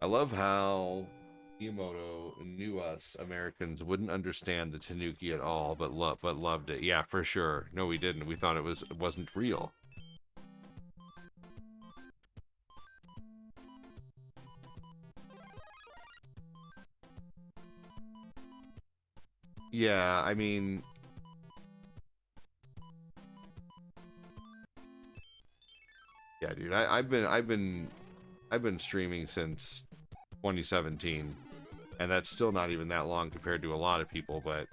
I love how Miyamoto knew us Americans wouldn't understand the Tanuki at all, but loved it. Yeah, for sure. No, we didn't. We thought it wasn't real. Yeah, I mean, yeah, dude. I've been streaming since 2017, and that's still not even that long compared to a lot of people. But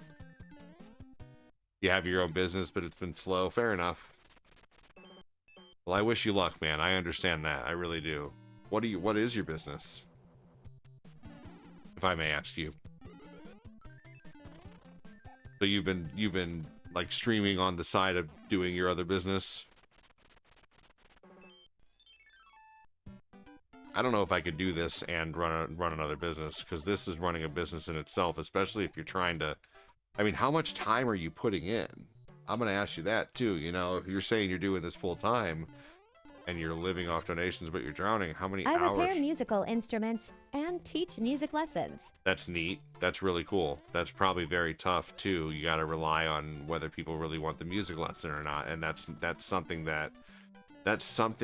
you have your own business, but it's been slow. Fair enough. Well, I wish you luck, man. I understand that. I really do. What is your business, if I may ask you? So you've been like streaming on the side of doing your other business? I don't know if I could do this and run another business, because this is running a business in itself, especially if you're trying to, I mean, how much time are you putting in? I'm going to ask you that too. You know, if you're saying you're doing this full time and you're living off donations, but you're drowning, how many I hours? repair musical instruments and teach music lessons. That's neat. That's really cool. That's probably very tough too. You got to rely on whether people really want the music lesson or not. And that's something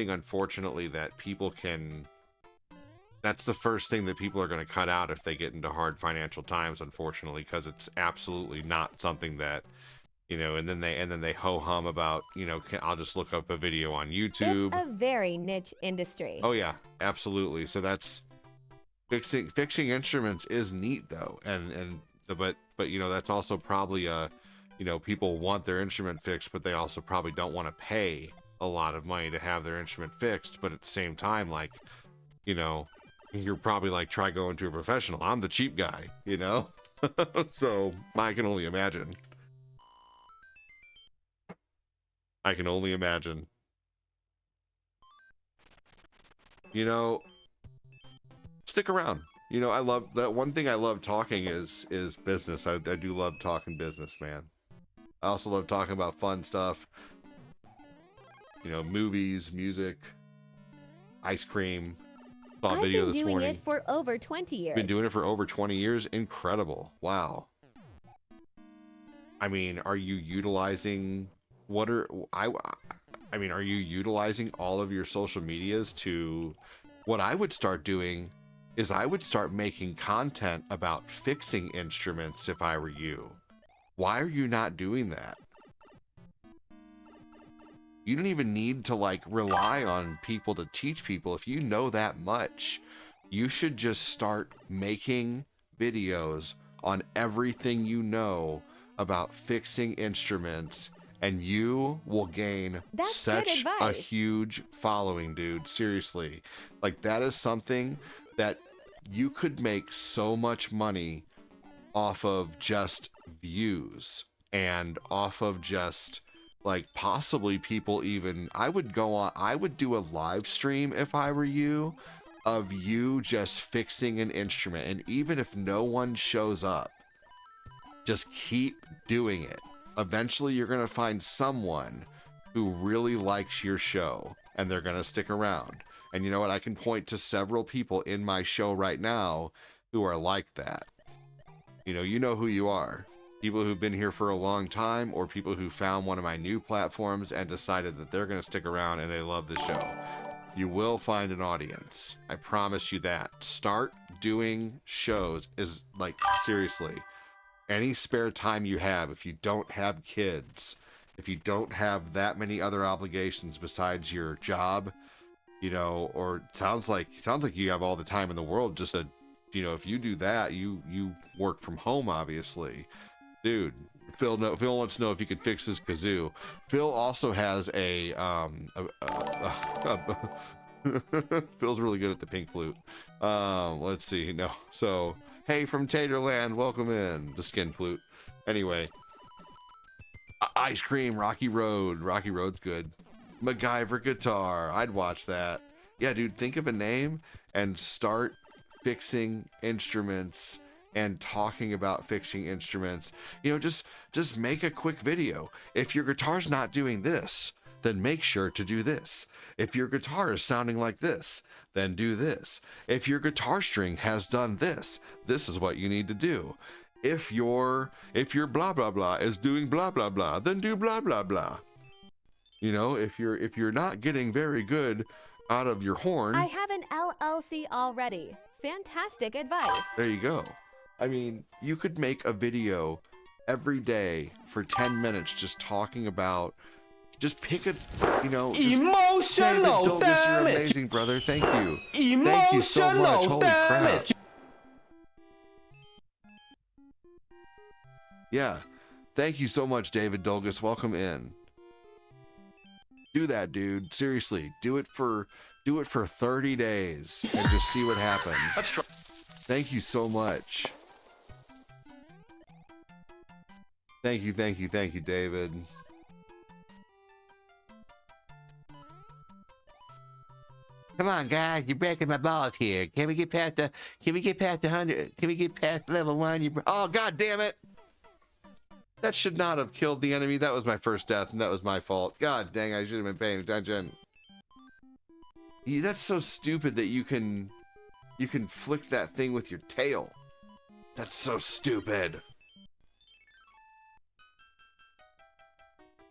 unfortunately that people can, that's the first thing that people are going to cut out if they get into hard financial times, unfortunately, because it's absolutely not something that, you know, and then they ho-hum about, you know, I'll just look up a video on YouTube. It's a very niche industry. Oh yeah, absolutely. So that's fixing instruments is neat though. But you know, that's also probably you know, people want their instrument fixed, but they also probably don't want to pay a lot of money to have their instrument fixed. But at the same time, like, you know, you're probably like, try going to a professional. I'm the cheap guy, you know? So I can only imagine. I can only imagine. You know, stick around. You know, I love that. One thing I love talking is business. I do love talking business, man. I also love talking about fun stuff. You know, movies, music, ice cream. Saw a I've video been this doing morning. it for over 20 years. Been doing it for over 20 years. Incredible. Wow. I mean, are you utilizing I mean, are you utilizing all of your social medias to what I would start doing is I would start making content about fixing instruments if I were you. Why are you not doing that? You don't even need to like rely on people to teach people. If you know that much, you should just start making videos on everything you know about fixing instruments, and you will gain That's good such a advice. huge following, dude. Seriously. Like, that is something that you could make so much money off of just views and off of just like possibly people even I would do a live stream if I were you of you just fixing an instrument, and even if no one shows up, just keep doing it. Eventually you're going to find someone who really likes your show and they're going to stick around. And you know what? I can point to several people in my show right now who are like that. You know who you are. People who've been here for a long time, or people who found one of my new platforms and decided that they're going to stick around and they love the show. You will find an audience. I promise you that. Start doing shows. Is like, seriously, any spare time you have, if you don't have kids, if you don't have that many other obligations besides your job, you know, or it sounds like you have all the time in the world. Just a, you know, if you do that, you work from home, obviously. Dude, Phil wants to know if you could fix his kazoo. Phil also has Phil's really good at the pink flute. Let's see. No. So, hey, from Taterland, welcome in. The skin flute. Anyway. Ice Cream, Rocky Road. Rocky Road's good. MacGyver guitar. I'd watch that. Yeah, dude, think of a name and start fixing instruments and talking about fixing instruments. You know, just make a quick video. If your guitar's not doing this, then make sure to do this. If your guitar is sounding like this, then do this. If your guitar string has done this, this is what you need to do. If your blah blah blah is doing blah blah blah, then do blah blah blah. You know, if you're not getting very good out of your horn, I have an LLC already. Fantastic advice. there you go. I mean, you could make a video every day for 10 minutes just talking about, just pick a, you know, just Emotional David Dolgus, you're damage. amazing, brother. Thank you. Thank you so much. Emotional Holy crap. damage. Yeah. Thank you so much, David Dolgus. Welcome in. Do that, dude. Seriously. Do it for 30 days and just see what happens. Thank you so much. Thank you, David. Come on, guys, you're breaking my balls here. Can we get past 100? Can we get past level 1? Oh, god damn it! That should not have killed the enemy. That was my first death, and that was my fault. God dang, I should have been paying attention. That's so stupid that you can flick that thing with your tail. That's so stupid.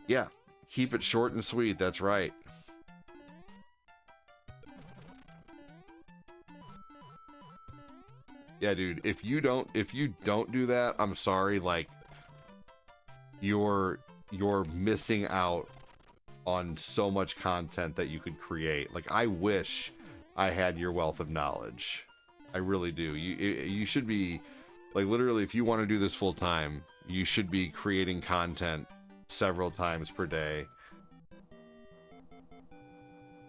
Yeah, keep it short and sweet. That's right. Yeah, dude, if you don't do that, I'm sorry, like, you're missing out on so much content that you could create. Like, I wish I had your wealth of knowledge. I really do. You should be, like, literally, if you want to do this full time, you should be creating content several times per day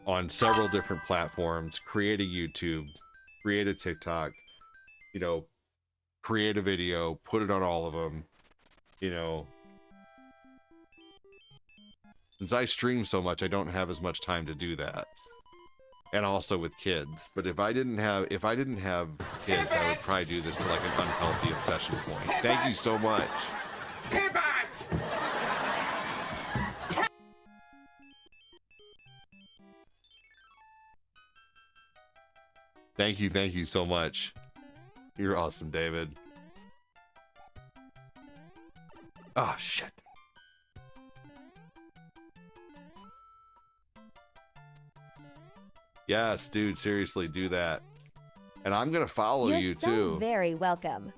on several different platforms. Create a YouTube, create a TikTok, you know, create a video, put it on all of them, you know. Since I stream so much, I don't have as much time to do that. and also with kids. But if I didn't have kids, I would probably do this to like an unhealthy obsession point. Thank you so much. Thank you so much. You're awesome, David. Oh shit. Yes, dude, seriously, do that. And I'm gonna follow You're you so too. very welcome.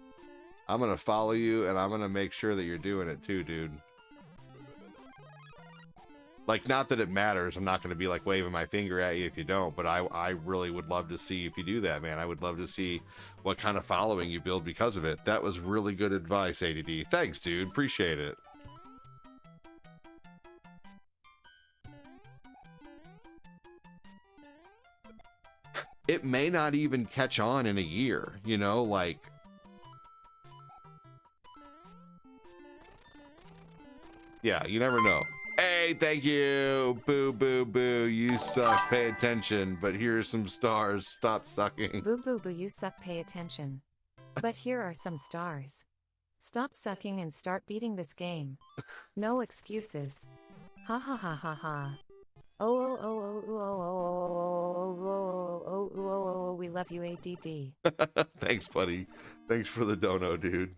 I'm gonna follow you, and I'm gonna make sure that you're doing it too, dude. Like, not that it matters. I'm not gonna be like waving my finger at you if you don't, but I really would love to see if you do that, man. I would love to see what kind of following you build because of it. That was really good advice, ADD. Thanks, dude. Appreciate it. It may not even catch on in a year, you know, like. Yeah, you never know. Hey, thank you. Boo, boo, boo. You suck. Pay attention. But here's some stars. Stop sucking. Boo boo boo, you suck, pay attention. But here are some stars. Stop sucking and start beating this game. No excuses. Ha ha ha ha ha. Oh oh oh oh oh oh oh oh oh oh, we love you, ADD. Thanks, buddy. Thanks for the dono, dude.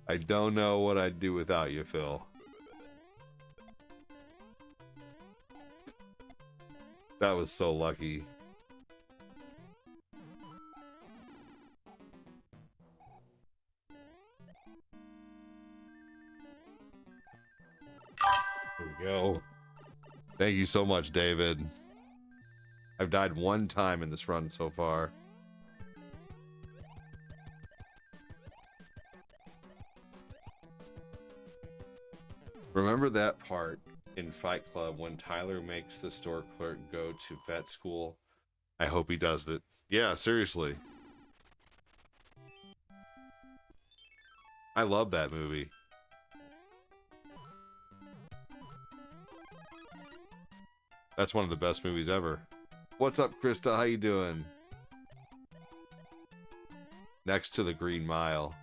I don't know what I'd do without you, Phil. That was so lucky. There we go. Thank you so much, David. I've died one time in this run so far. Remember that part in Fight Club when Tyler makes the store clerk go to vet school? I hope he does it. Yeah, seriously. I love that movie. That's one of the best movies ever. What's up, Krista? How you doing? Next to the Green Mile.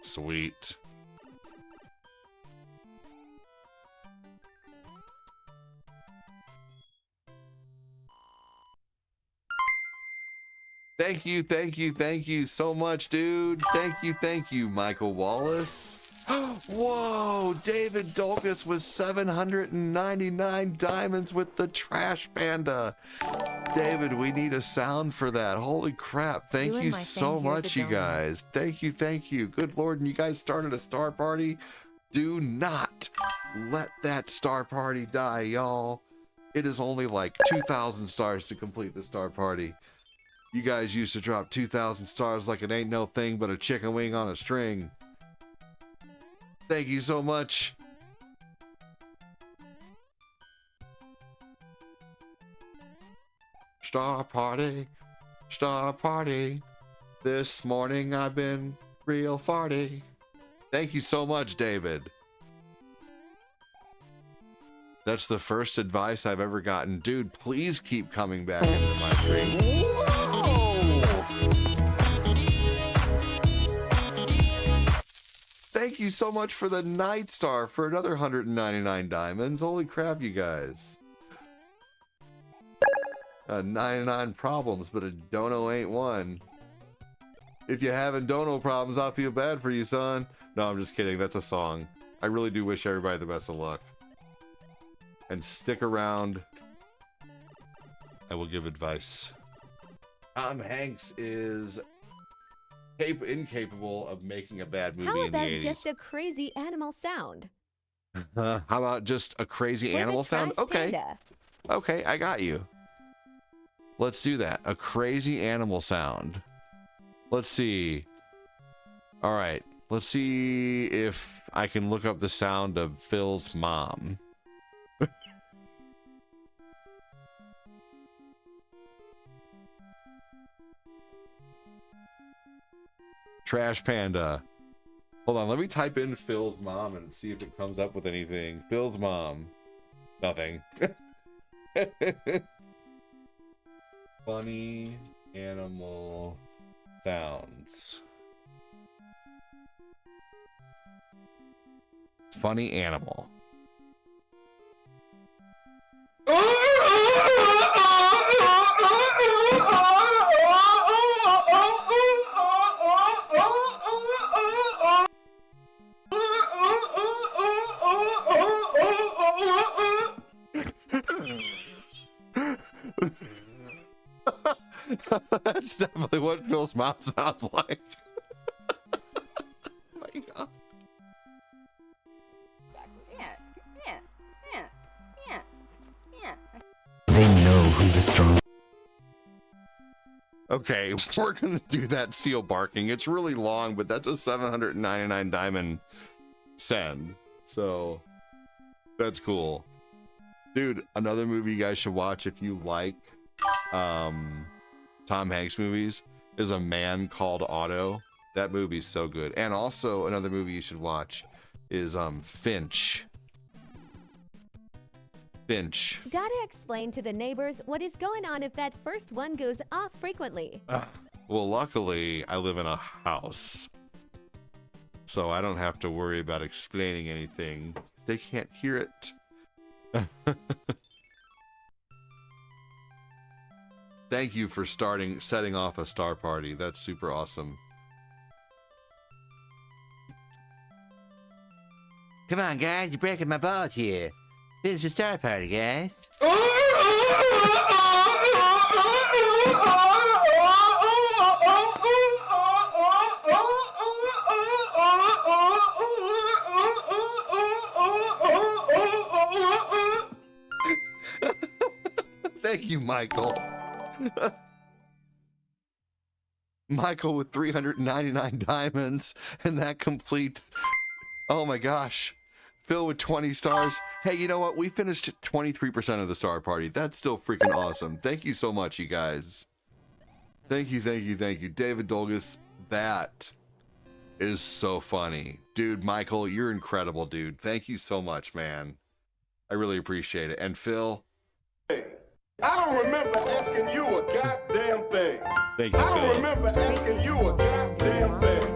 Sweet. Thank you so much, dude. Thank you, Michael Wallace. Whoa, David Dolgus with 799 diamonds with the Trash Panda. David, we need a sound for that. Holy crap. Thank Doing you my so thing, here's much, a you donut. guys. Thank you. Good Lord, and you guys started a star party. Do not let that star party die, y'all. It is only like 2,000 stars to complete the star party. You guys used to drop 2,000 stars like it ain't no thing but a chicken wing on a string. Thank you so much. Star party. This morning I've been real farty. Thank you so much, David. That's the first advice I've ever gotten. Dude, please keep coming back into my stream. Thank you so much for the Night Star for another 199 diamonds. Holy crap, you guys. 99 problems, but a dono ain't one. If you having dono problems, I feel bad for you, son. No, I'm just kidding. That's a song. I really do wish everybody the best of luck. And stick around. I will give advice. Tom Hanks is incapable of making a bad movie How in the about 80s. just a crazy animal sound? How about just a crazy For the animal sound? Trash Okay. Panda. Okay, I got you. Let's do that. A crazy animal sound. Let's see. All right. Let's see if I can look up the sound of Phil's mom. Trash Panda. Hold on, let me type in Phil's mom and see if it comes up with anything. Phil's mom. Nothing. Funny animal sounds. Funny animal. That's definitely what Phil's mom sounds like. Oh my God. They know who's a strong. Okay, we're gonna do that seal barking. It's really long, but that's a 799 diamond send. So that's cool. Dude, another movie you guys should watch if you like Tom Hanks movies is A Man Called Otto. That movie's so good. And also another movie you should watch is Finch. Finch. Gotta explain to the neighbors what is going on if that first one goes off frequently. Well, luckily I live in a house, so I don't have to worry about explaining anything. They can't hear it. Thank you for setting off a star party. That's super awesome. Come on, guys, you're breaking my balls here. Finish the star party, guys. Thank you, Michael. Michael with 399 diamonds, and that completes. Oh my gosh. Phil with 20 stars. Hey, you know what? We finished 23% of the star party. That's still freaking awesome. Thank you so much, you guys. Thank you, thank you, thank you. David Dolgus, that is so funny. Dude, Michael, you're incredible, dude. Thank you so much, man. I really appreciate it. And Phil. I don't remember asking you a goddamn thing. Thank you, I don't Phil. remember asking you a goddamn thing.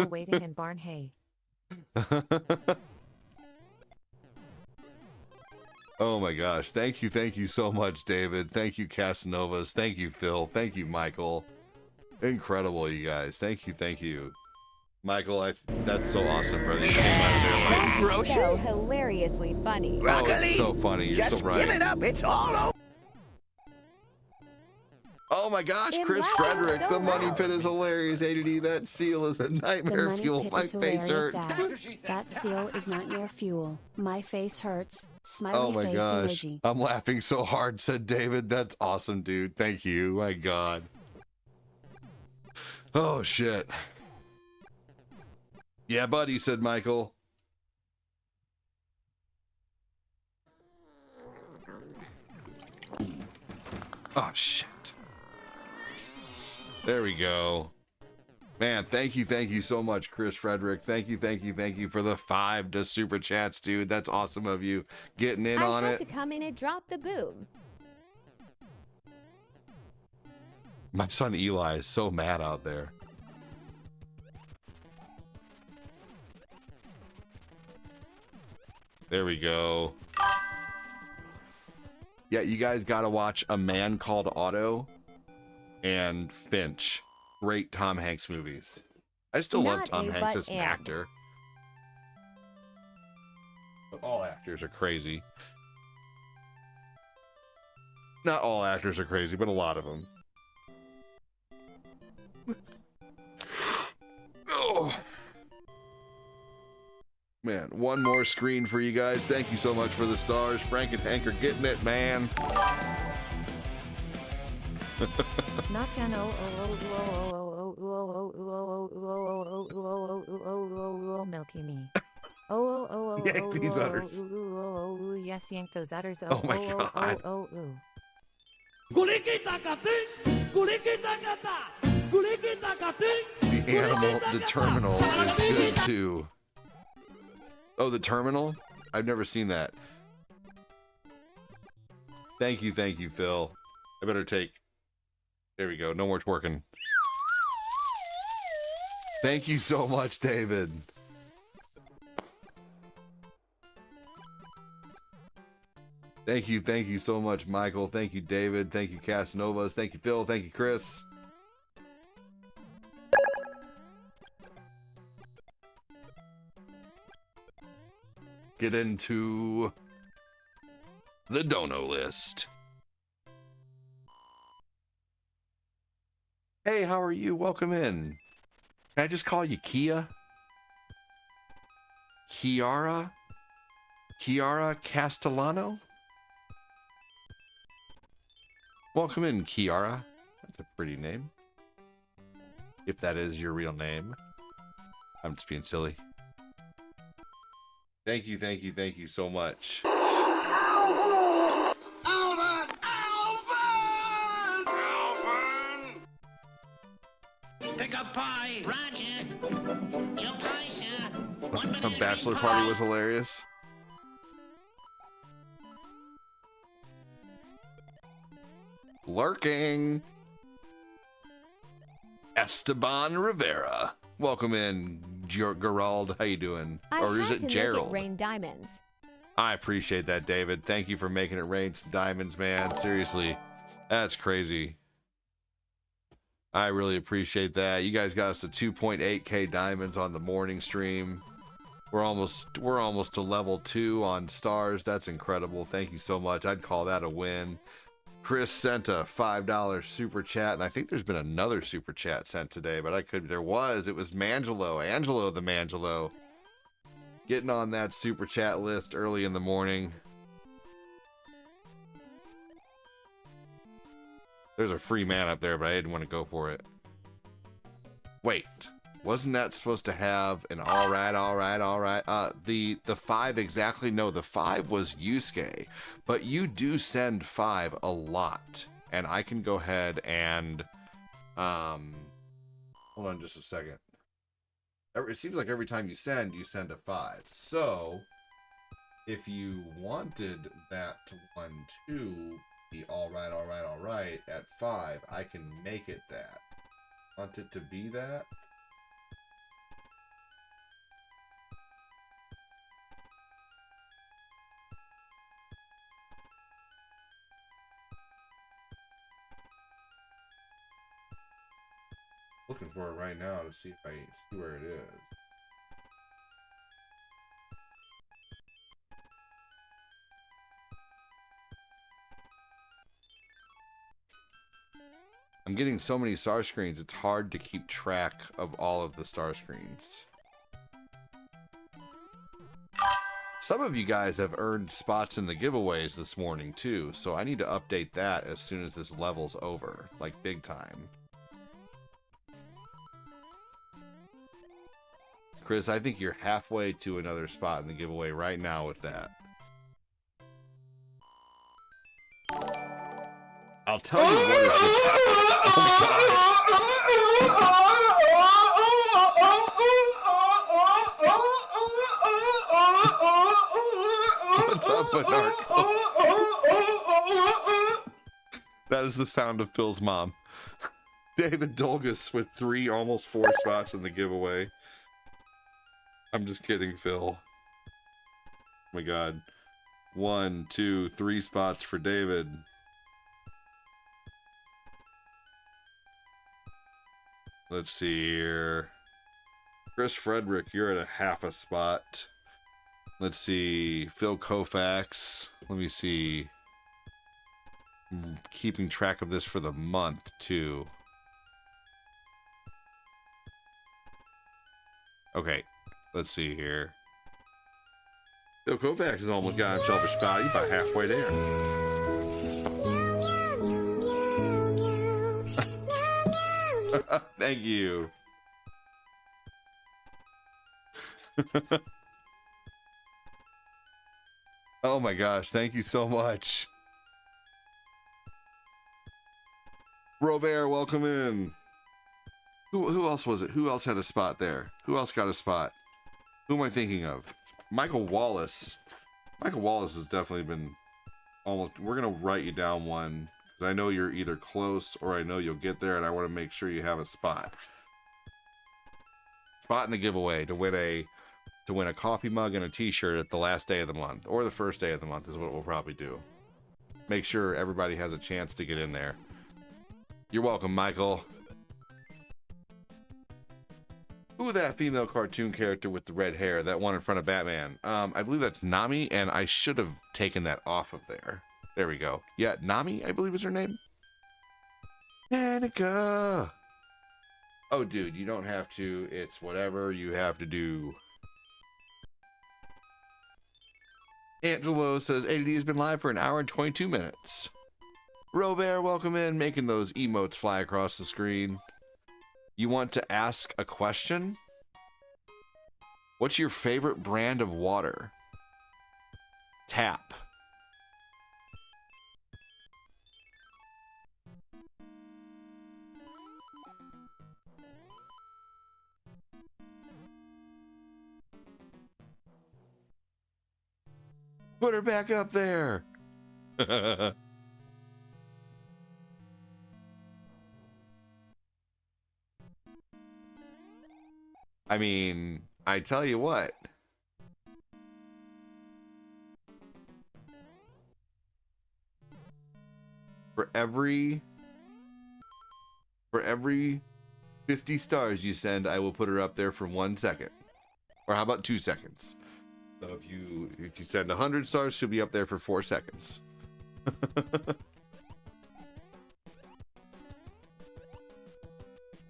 Waiting in barn hay. Oh my gosh. Thank you so much, David. Thank you, Casanovas. Thank you, Phil. Thank you, Michael. Incredible, you guys. Thank you. Michael, that's so awesome, brother. You came out of there like, So hilariously funny. oh, it's so funny. You're so right. Give it up. It's all over. Oh my gosh, It Chris lasts Frederick, so the money well. pit is hilarious. ADD, that seal is a nightmare money fuel. pit My is face hilarious hurts. That seal is nightmare fuel. My face hurts. Smiley Oh my face gosh. emoji. I'm laughing so hard, said David. That's awesome, dude. Thank you. My God. Oh, shit. Yeah, buddy, said Michael. Oh, shit. There we go. Man, thank you so much, Chris Frederick. Thank you for the 5 to super chats, dude. That's awesome of you getting in on I had it. to come in and drop the boom. My son Eli is so mad out there. There we go. Yeah, you guys gotta watch A Man Called Otto and Finch. Great Tom Hanks movies. I still love Not Tom a, Hanks but as an an. actor. But all actors are crazy. Not all actors are crazy, but a lot of them. Oh. Man, one more screen for you guys. Thank you so much for the stars. Frank and Hank are getting it, man. Knockdown milky me. Yank these udders. Yes, yank those udders. Oh my God. The animal, the terminal is good too. Oh, the terminal? I've never seen that. Thank you, Phil. I better take. There we go. No more twerking. Thank you so much, David. Thank you so much, Michael. Thank you, David. Thank you, Casanovas. Thank you, Phil. Thank you, Chris. Get into the dono list. Hey, how are you? Welcome in. Can I just call you Kia? Kiara Castellano? Welcome in, Kiara. That's a pretty name. If that is your real name. I'm just being silly. Thank you so much. Pick up pie. Roger. Your pie, sir. A bachelor party was hilarious. Lurking. Esteban Rivera. Welcome in, Gerald. How you doing? Or is it Gerald? Make it rain diamonds. I appreciate that, David. Thank you for making it rain some diamonds, man. Seriously. That's crazy. I really appreciate that. You guys got us to 2.8k diamonds on the morning stream. We're almost to level 2 on stars. That's incredible. Thank you so much. I'd call that a win. Chris sent a $5 super chat, and I think there's been another super chat sent today, but it was Mangelo, Angelo the Mangelo, getting on that super chat list early in the morning. There's a free man up there, but I didn't want to go for it. Wait, wasn't that supposed to have an all right? The 5 exactly? No, the 5 was Yusuke, but you do send 5 a lot, and I can go ahead and hold on just a second. It seems like every time you send a 5. So if you wanted that one to be all right at 5, I can make it that. Want it to be that? Looking for it right now to see if I see where it is. I'm getting so many star screens, it's hard to keep track of all of the star screens. Some of you guys have earned spots in the giveaways this morning too, so I need to update that as soon as this level's over, like big time. Chris, I think you're halfway to another spot in the giveaway right now with that. I'll tell you what it's What's up, Bernard? That is the sound of Phil's mom. David Dolgus with 3, almost 4 spots in the giveaway. I'm just kidding, Phil. Oh my god. 1, 2, 3 spots for David. Let's see here. Chris Frederick, you're at a half a spot. Let's see. Phil Koufax. Let me see. I'm keeping track of this for the month, too. Okay. Let's see here. Phil Koufax has almost got himself a spot. He's about halfway there. Thank you. Oh my gosh, thank you so much. Robert, welcome in. Who else was it? Who else had a spot there? Who else got a spot? Who am I thinking of? Michael Wallace. Michael Wallace has definitely been almost... We're going to write you down one. Because I know you're either close or I know you'll get there, and I want to make sure you have a spot. Spot in the giveaway to win a coffee mug and a t-shirt at the last day of the month. Or the first day of the month is what we'll probably do. Make sure everybody has a chance to get in there. You're welcome, Michael. Who that female cartoon character with the red hair, that one in front of Batman? I believe that's Nami, and I should have taken that off of there. There we go. Yeah, Nami, I believe is her name. Danica. Oh, dude, you don't have to. It's whatever you have to do. Angelo says ADD has been live for an hour and 22 minutes. Robert, welcome in, making those emotes fly across the screen. You want to ask a question? What's your favorite brand of water? Tap. Put her back up there. I mean, I tell you what. For every 50 stars you send, I will put her up there for 1 second. Or how about 2 seconds? So if you send 100 stars, she'll be up there for 4 seconds.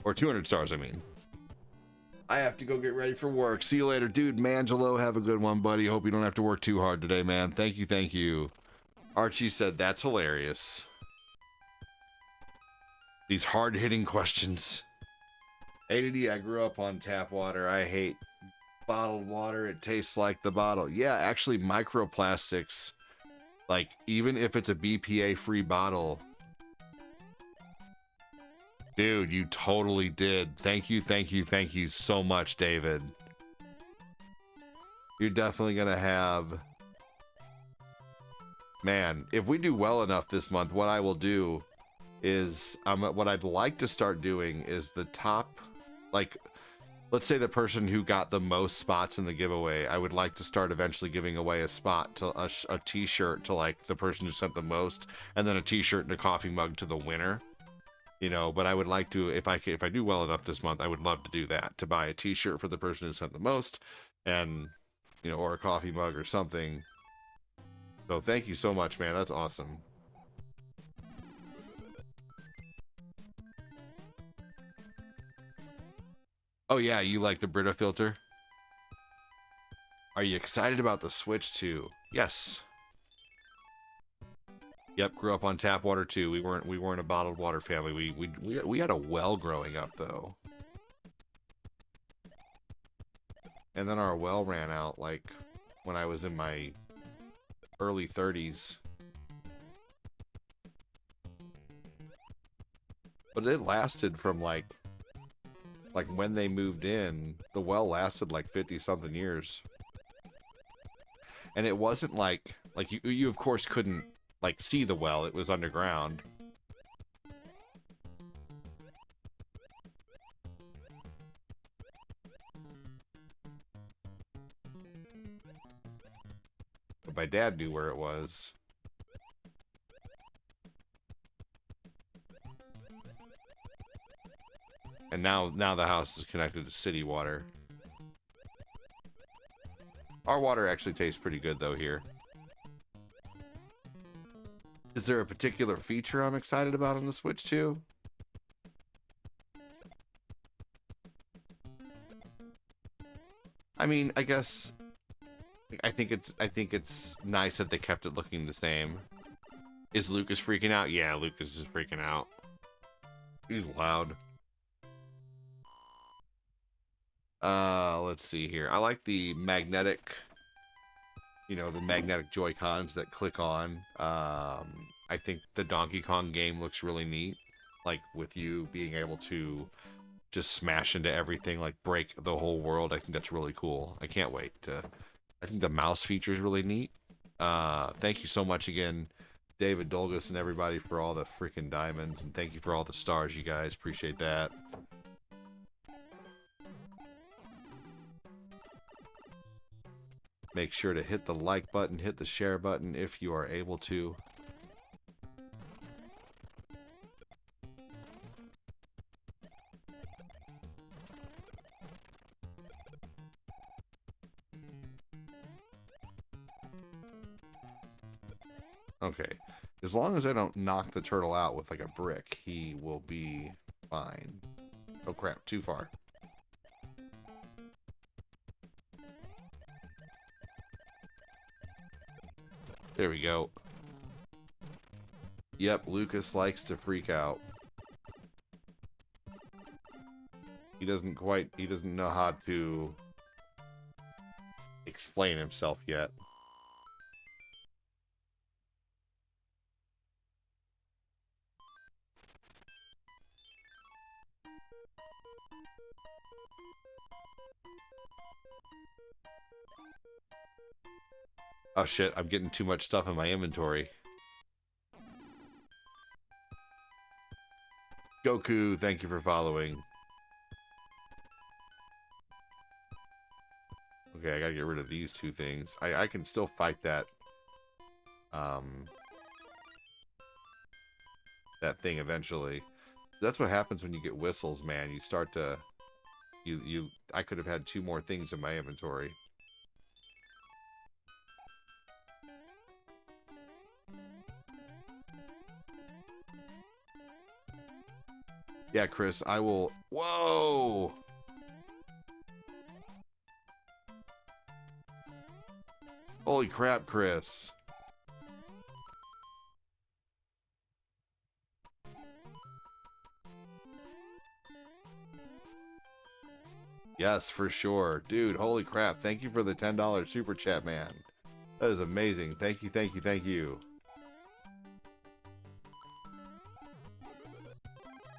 Or 200 stars, I mean. I have to go get ready for work. See you later. Dude, Mangelo, have a good one, buddy. Hope you don't have to work too hard today, man. Thank you, thank you. Archie said, that's hilarious. These hard-hitting questions. ADD, I grew up on tap water. I hate bottled water. It tastes like the bottle. Yeah, actually, microplastics, like, even if it's a BPA-free bottle... Dude, you totally did. Thank you, thank you, thank you so much, David. You're definitely gonna have... Man, if we do well enough this month, what I will do is... what I'd like to start doing is the top... Like, let's say the person who got the most spots in the giveaway, I would like to start eventually giving away a spot to a t-shirt to, like, the person who sent the most, and then a t-shirt and a coffee mug to the winner. You know, but I would like to, if I do well enough this month, I would love to do that, to buy a t-shirt for the person who sent the most, and, you know, or a coffee mug or something. So thank you so much, man. That's awesome. Oh yeah, you like the Brita filter? Are you excited about the Switch 2? Yes. Yep, grew up on tap water too. We weren't a bottled water family. We had a well growing up though. And then our well ran out like when I was in my early 30s. But it lasted from like when they moved in, the well lasted like 50 something years. And it wasn't like you of course couldn't like see the well, it was underground. But my dad knew where it was. And now the house is connected to city water. Our water actually tastes pretty good though here. Is there a particular feature I'm excited about on the Switch 2? I mean, I guess I think it's nice that they kept it looking the same. Is Lucas freaking out? Yeah, Lucas is freaking out. He's loud. Let's see here. I like the magnetic, you know, the magnetic Joy-Cons that click on. I think the Donkey Kong game looks really neat. Like, with you being able to just smash into everything, like break the whole world. I think that's really cool. I can't wait to. I think the mouse feature is really neat. Thank you so much again, David Dolgus and everybody, for all the freaking diamonds, and thank you for all the stars, you guys. Appreciate that. Make sure to hit the like button, hit the share button if you are able to. Okay, as long as I don't knock the turtle out with like a brick, he will be fine. Oh crap, too far. There we go. Yep, Lucas likes to freak out. He doesn't know how to explain himself yet. Oh shit, I'm getting too much stuff in my inventory. Goku, thank you for following. Okay, I gotta get rid of these two things. I can still fight that that thing eventually. That's what happens when you get whistles, man. You start to I could have had 2 more things in my inventory. Yeah, Chris, I will. Whoa! Holy crap, Chris. Yes, for sure. Dude, holy crap. Thank you for the $10 super chat, man. That is amazing. Thank you, thank you, thank you.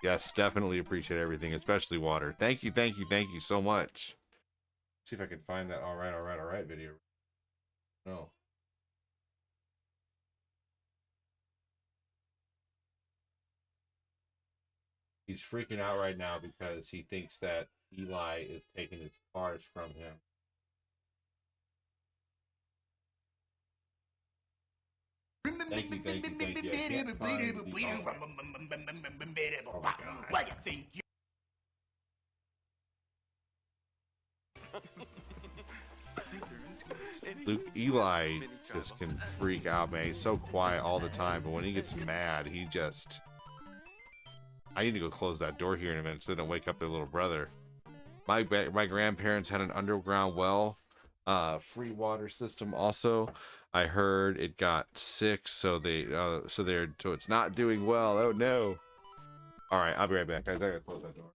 Yes, definitely appreciate everything, especially water. Thank you, thank you, thank you so much. See if I can find that all right video. No. He's freaking out right now because he thinks that Eli is taking his cars from him. Thank you, thank you, thank you. I can't find the oh my God. Why you think you Luke, Eli just can freak out, man. He's so quiet all the time, but when he gets mad, he just... I need to go close that door here in a minute so they don't wake up their little brother. My grandparents had an underground well, free water system also. I heard it got sick, so it's not doing well. Oh no! All right, I'll be right back. I gotta close that door.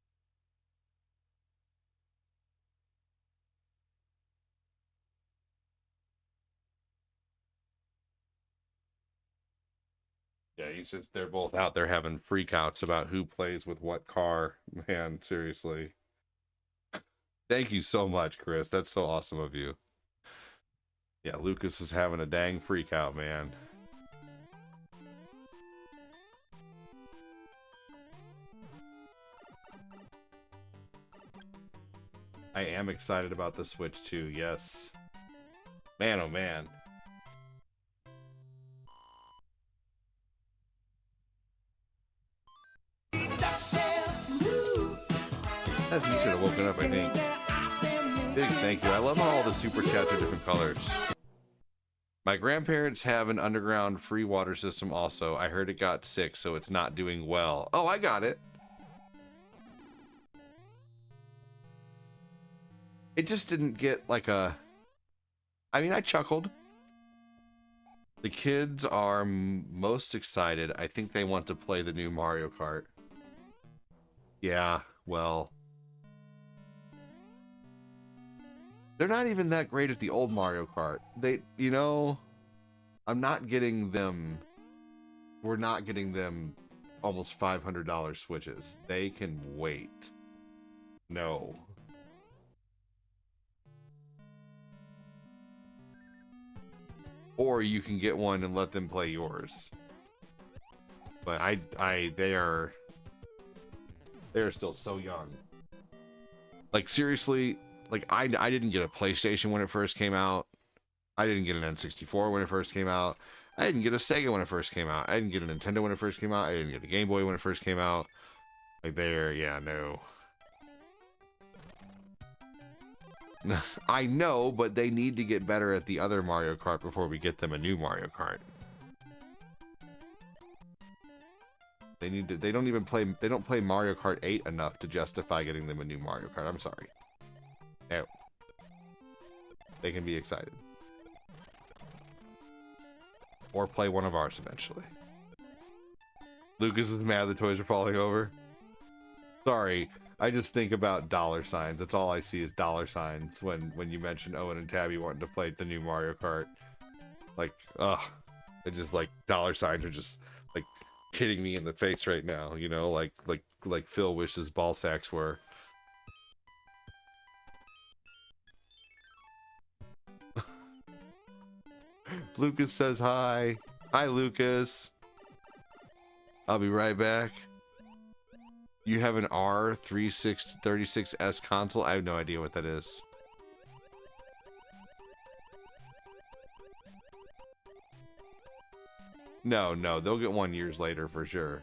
Yeah, they're both out there having freakouts about who plays with what car. Man, seriously. Thank you so much, Chris. That's so awesome of you. Yeah, Lucas is having a dang freakout, man. I am excited about the Switch too, yes. Man, oh man. As you should have woken up, I think. Big thank you. I love how all the super chats are different colors. My grandparents have an underground free water system also. I heard it got sick, so it's not doing well. Oh, I got it. It just didn't get like a... I mean, I chuckled. The kids are most excited. I think they want to play the new Mario Kart. Yeah, well... They're not even that great at the old Mario Kart. I'm not getting them... We're not getting them almost $500 Switches. They can wait. No. Or you can get one and let them play yours. But they are still so young. Like seriously, like I didn't get a PlayStation when it first came out. I didn't get an N64 when it first came out. I didn't get a Sega when it first came out. I didn't get a Nintendo when it first came out. I didn't get a Game Boy when it first came out. Like yeah, no. I know, but they need to get better at the other Mario Kart before we get them a new Mario Kart. They don't play Mario Kart 8 enough to justify getting them a new Mario Kart. I'm sorry. No. They can be excited. Or play one of ours eventually. Lucas is mad the toys are falling over. Sorry. I just think about dollar signs. That's all I see is dollar signs when you mention Owen and Tabby wanting to play the new Mario Kart. Like, ugh. It's just like dollar signs are just like hitting me in the face right now, you know, like Phil wishes ball sacks were. Lucas says hi. Hi, Lucas. I'll be right back. You have an R36S console? I have no idea what that is. No, they'll get one years later for sure.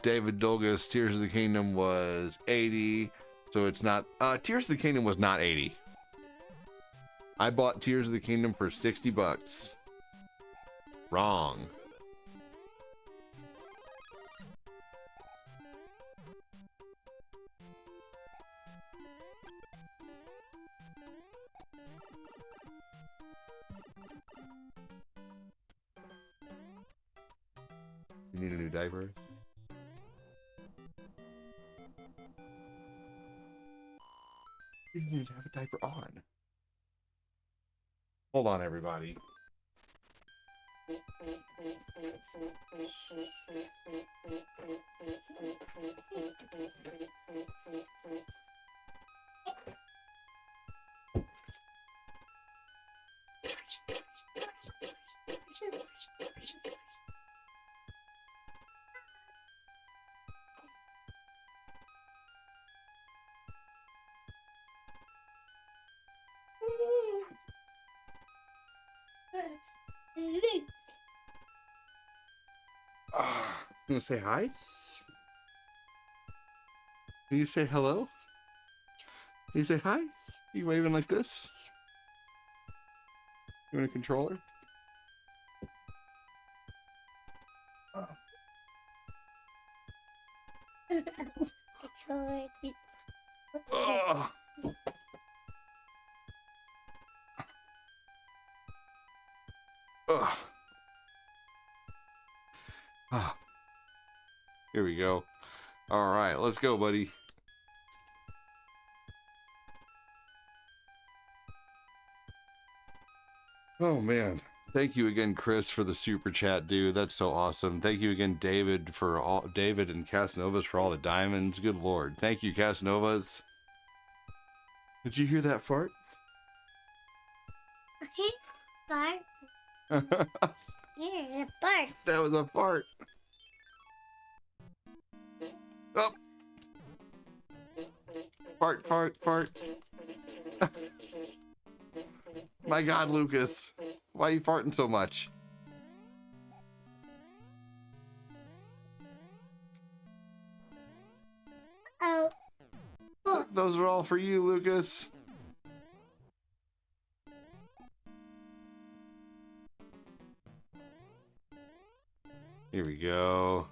David Dolgus, Tears of the Kingdom was 80. So it's not, Tears of the Kingdom was not 80. I bought Tears of the Kingdom for $60. Wrong. You need a new diaper? You need to have a diaper on. Hold on, everybody. You want to say hi? Can you say hello? Can you say hi? You waving like this? You want a controller? Oh. Ugh. Ah. Here we go. All right, let's go, buddy. Oh man, thank you again, Chris, for the super chat, dude. That's so awesome. Thank you again, David and Casanovas for all the diamonds. Good lord, thank you, Casanovas. Did you hear that fart? Fart. Yeah, fart. That was a fart. Oh. Fart, fart, fart. My God, Lucas. Why are you farting so much? Oh. Those are all for you, Lucas. Here we go.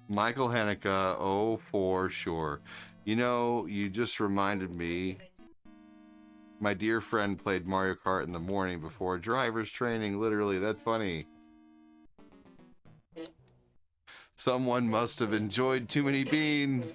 Michael Hanukkah, oh, for sure. You know, you just reminded me. My dear friend played Mario Kart in the morning before driver's training. Literally, that's funny. Someone must have enjoyed too many beans.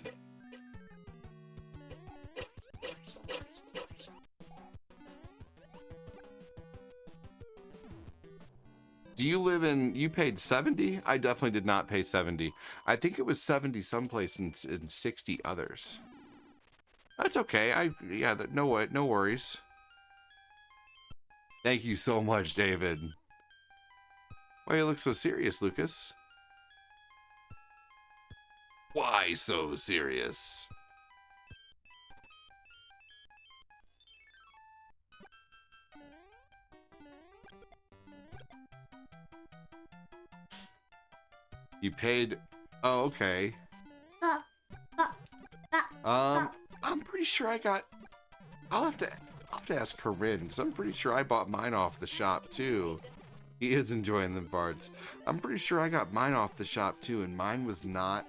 Do you live in, you paid 70? I definitely did not pay 70. I think it was 70 someplace and 60 others. That's okay. Yeah, no worries. Thank you so much, David. Why you look so serious, Lucas? Why so serious? You paid. Oh, okay. I'm pretty sure I got. I'll have to ask Corinne because I'm pretty sure I bought mine off the shop too. He is enjoying the parts. I'm pretty sure I got mine off the shop too, and mine was not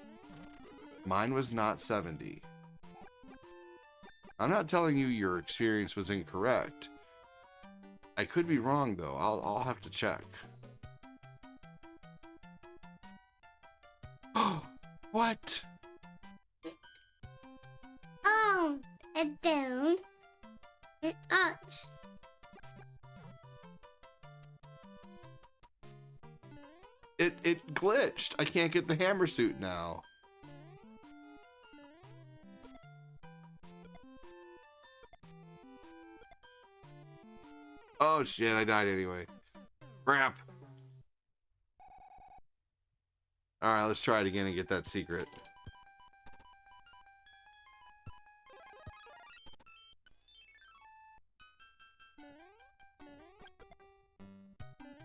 70. I'm not telling you your experience was incorrect. I could be wrong though. I'll have to check. What? And down and up. It glitched. I can't get the hammer suit now. Oh shit, I died anyway. Crap. Alright, let's try it again and get that secret.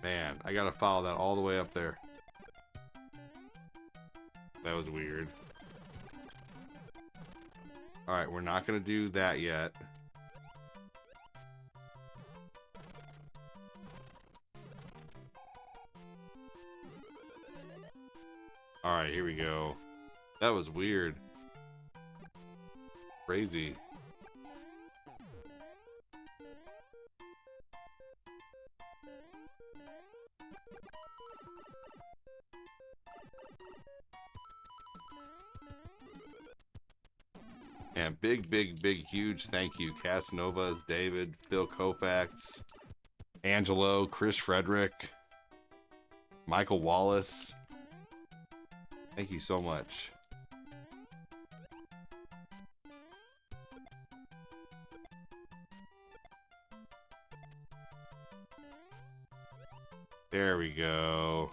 Man, I gotta follow that all the way up there. That was weird. Alright, we're not gonna do that yet. Alright, here we go. That was weird. Crazy. And big, huge thank you, Casanova, David, Phil Kofax, Angelo, Chris Frederick, Michael Wallace. Thank you so much. There we go.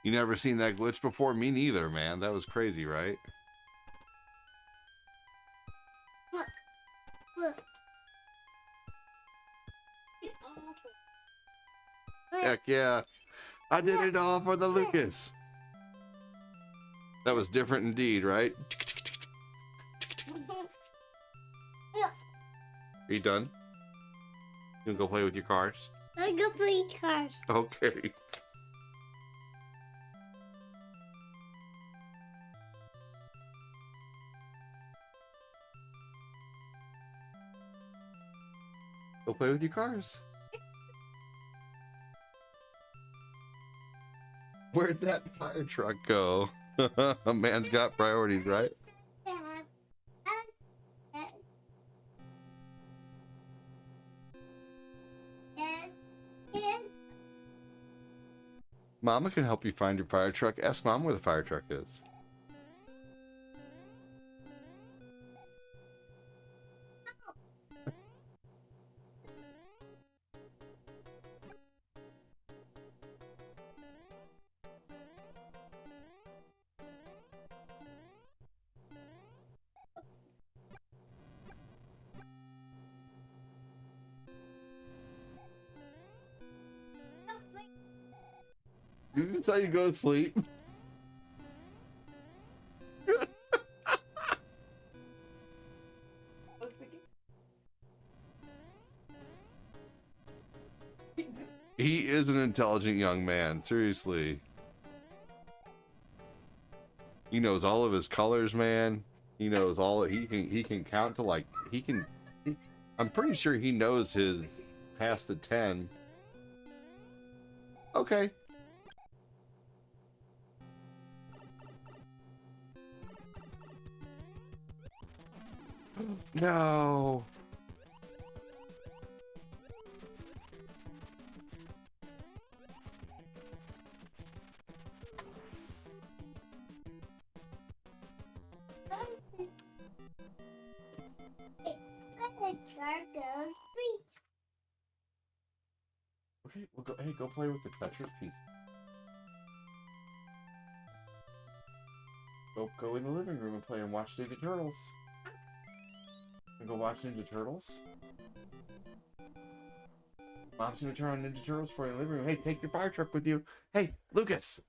You never seen that glitch before? Me neither, man. That was crazy, right? Heck yeah. I did it all for the Lucas. That was different indeed, right? Are you done? You gonna go play with your cars? I go play cars. Okay. Go play with your cars. Where'd that fire truck go? A man's got priorities, right? Mama can help you find your fire truck. Ask Mom where the fire truck is. This is how you go to sleep. He is an intelligent young man, seriously. He knows all of his colors, man. He knows all he can count to like I'm pretty sure he knows his past the 10. Okay. No. Okay, we'll go. Hey, go play with the Tetris piece. Go in the living room and play and watch Ninja Turtles. And go watch Ninja Turtles. Mom's gonna turn on Ninja Turtles for you in the living room. Hey, take your fire truck with you. Hey, Lucas.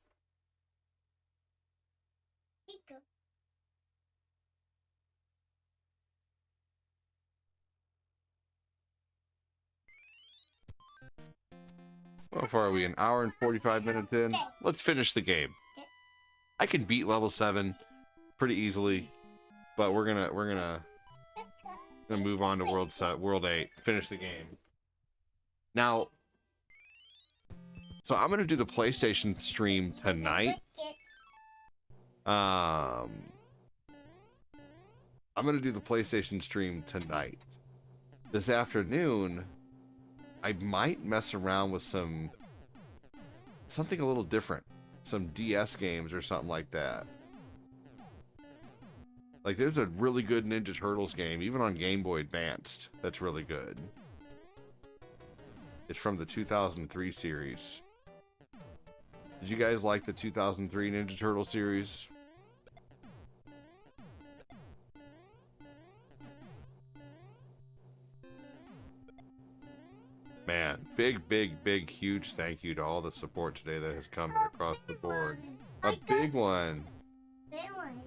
How far are we? An hour and 45 minutes in. Let's finish the game. I can beat level 7 pretty easily, but we're gonna move on to world 8. Finish the game. Now, so I'm gonna do the PlayStation stream tonight. I'm gonna do the PlayStation stream tonight. This afternoon, I might mess around with something a little different. Some DS games or something like that. Like, there's a really good Ninja Turtles game, even on Game Boy Advanced, that's really good. It's from the 2003 series. Did you guys like the 2003 Ninja Turtle series? Man, big, huge thank you to all the support today that has come across the board. A big one. Big one.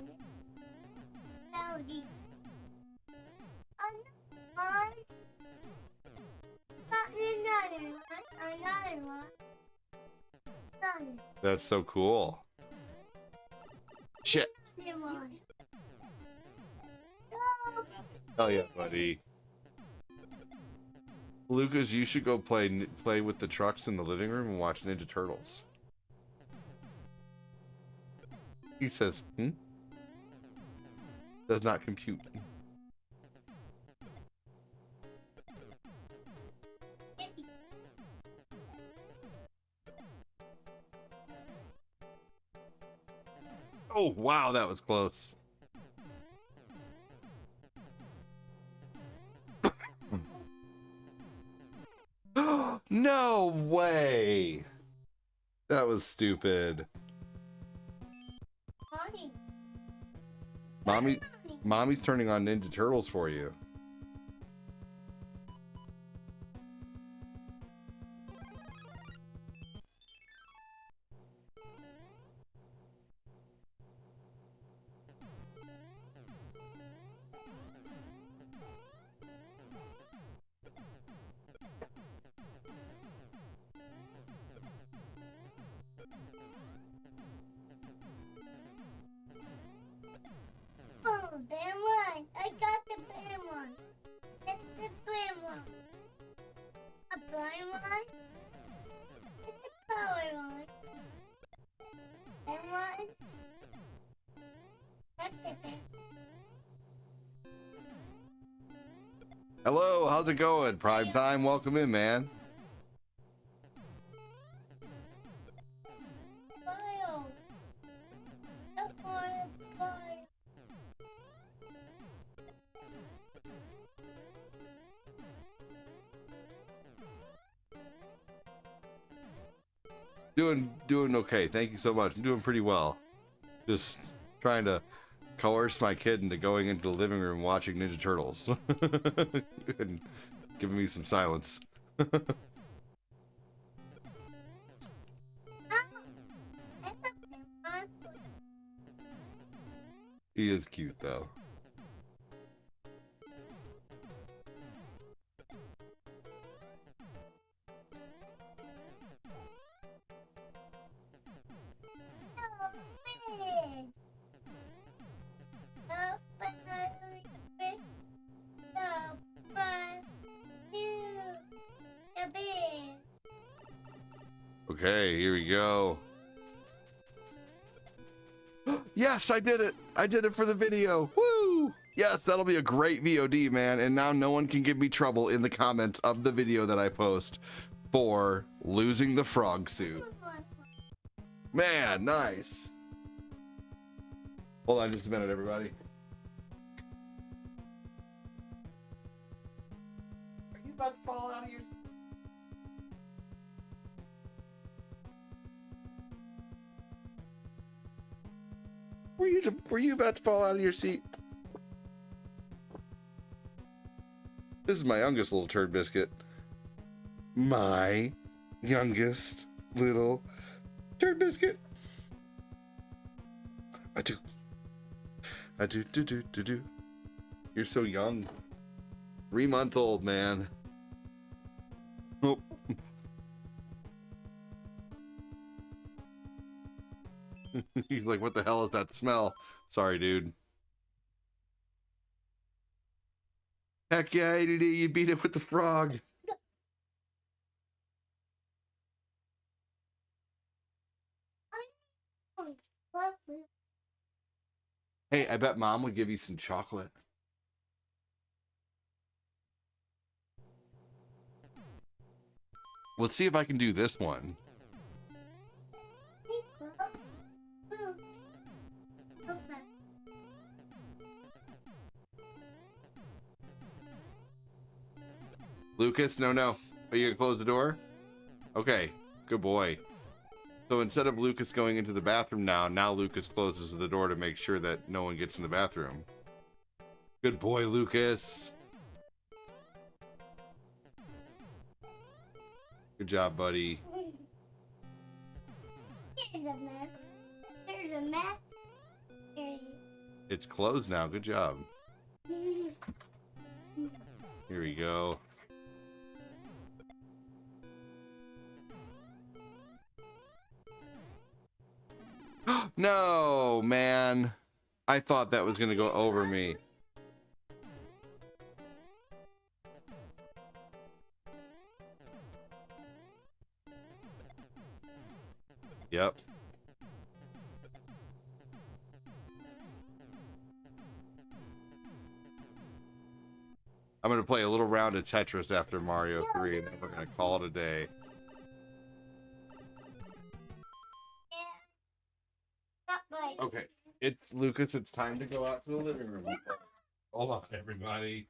Another one. That's so cool. Shit. Hell yeah, buddy. Lucas, you should go play with the trucks in the living room and watch Ninja Turtles. He says, does not compute. Oh, wow, that was close. No way! That was stupid. Mommy's turning on Ninja Turtles for you. Bam one. I got the bam one. It's the bam one. A blind one. It's the power one. Bam one. That's the bam. Hello, how's it going? Prime time, welcome in, man. File. The file. Doing okay. Thank you so much. I'm doing pretty well. Just trying to coerce my kid into going into the living room watching Ninja Turtles and giving me some silence. He is cute though. Okay, here we go. Yes, I did it! I did it for the video! Woo! Yes, that'll be a great VOD, man. And now no one can give me trouble in the comments of the video that I post for losing the frog suit. Man, nice. Hold on just a minute, everybody. Are you about to fall out of your... Were you about to fall out of your seat? This is my youngest little turd biscuit. My youngest little turd biscuit. I do. You're so young. 3 months old, man. Oh. He's like, what the hell is that smell? Sorry, dude. Heck yeah, you beat it with the frog. Hey, I bet Mom would give you some chocolate. Let's see if I can do this one. Lucas, no. Are you gonna close the door? Okay, good boy. So instead of Lucas going into the bathroom now Lucas closes the door to make sure that no one gets in the bathroom. Good boy, Lucas. Good job, buddy. Here's a map. Here's a map. It's closed now. Good job. Here we go. No, man. I thought that was going to go over me. Yep. I'm going to play a little round of Tetris after Mario 3, and then we're going to call it a day. Okay, it's Lucas. It's time to go out to the living room. Hold on, everybody.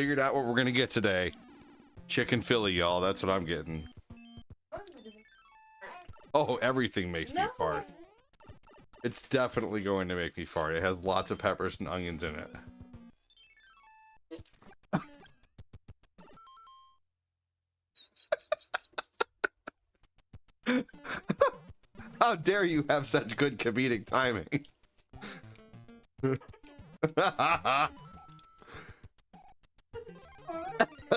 Figured out what we're gonna get today. Chicken Philly, y'all. That's what I'm getting. Oh, everything makes me fart. It's definitely going to make me fart. It has lots of peppers and onions in it. How dare you have such good comedic timing?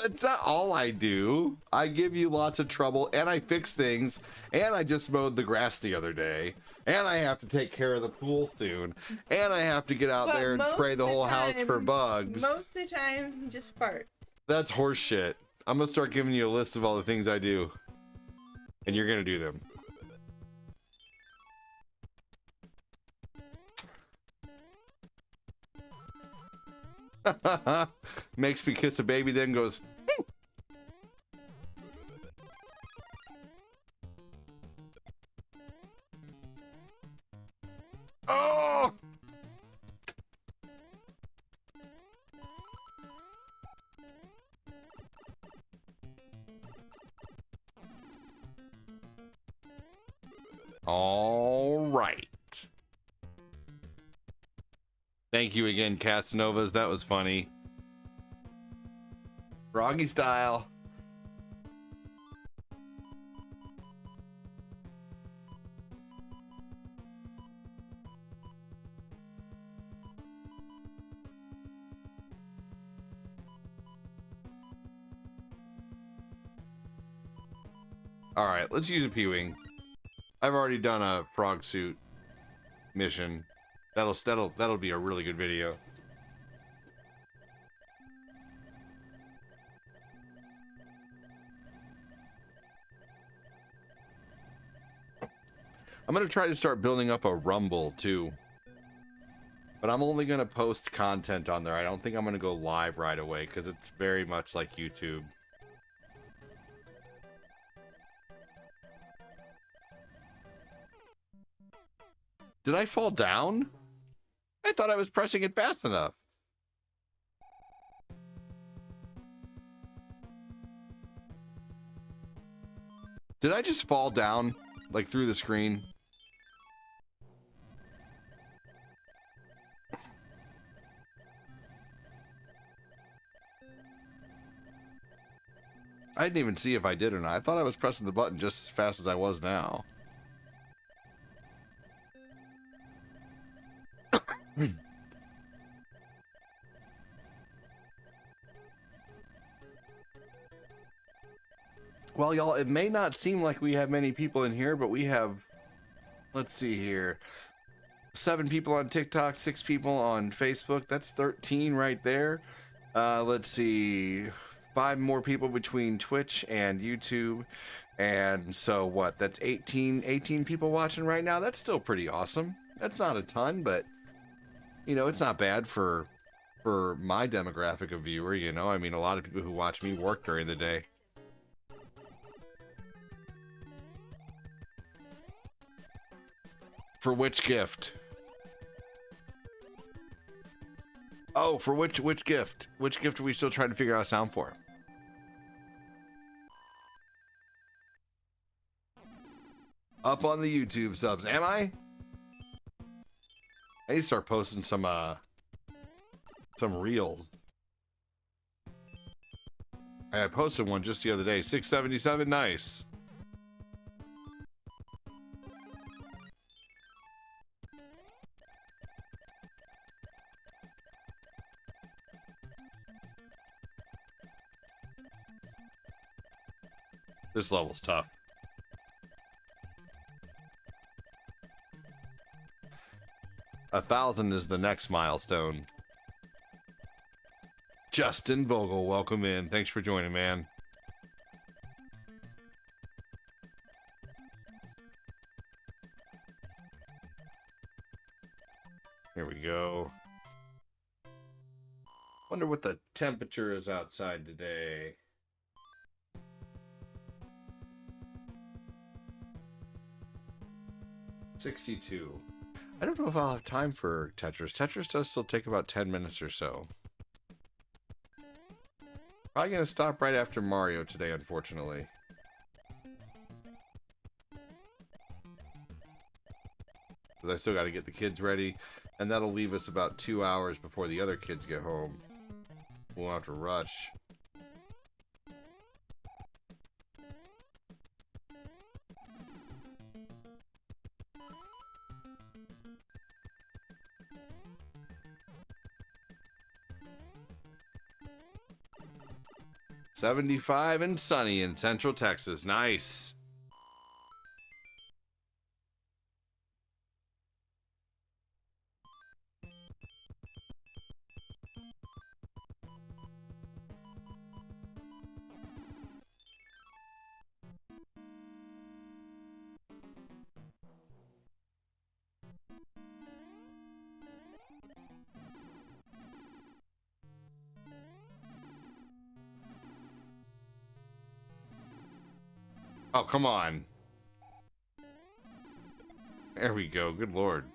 It's not all I do. I give you lots of trouble, and I fix things, and I just mowed the grass the other day, and I have to take care of the pool soon, and I have to get out But there and most spray the of the whole house for time- bugs. Most of the time, he just farts. That's horse shit. I'm gonna start giving you a list of all the things I do, and you're gonna do them. Makes me kiss a baby, then goes. Oh! All right. Thank you again, Casanovas. That was funny. Froggy style. All right, let's use a P-Wing. I've already done a frog suit mission. That'll be a really good video. I'm gonna try to start building up a Rumble too. But I'm only gonna post content on there. I don't think I'm gonna go live right away because it's very much like YouTube. Did I fall down? I thought I was pressing it fast enough. Did I just fall down, like through the screen? I didn't even see if I did or not. I thought I was pressing the button just as fast as I was now. Well, y'all, it may not seem like we have many people in here, but we have, let's see here, 7 people on TikTok, 6 people on Facebook. That's 13 right there. Let's see, 5 more people between Twitch and YouTube. And so what, that's 18 people watching right now. That's still pretty awesome. That's not a ton, but you know, it's not bad for my demographic of viewer, you know. I mean, a lot of people who watch me work during the day. For which gift? Oh, for which gift? Which gift are we still trying to figure out a sound for? Up on the YouTube subs, am I? I need to start posting some reels. I posted one just the other day. 677, nice. This level's tough. A 1,000 is the next milestone. Justin Vogel, welcome in. Thanks for joining, man. Here we go. Wonder what the temperature is outside today. $62. I don't know if I'll have time for Tetris. Tetris does still take about 10 minutes or so. Probably gonna stop right after Mario today, unfortunately. Because I still got to get the kids ready, and that'll leave us about 2 hours before the other kids get home. We'll have to rush. $75 and sunny in Central Texas. Nice. Oh, come on. There we go. Good Lord.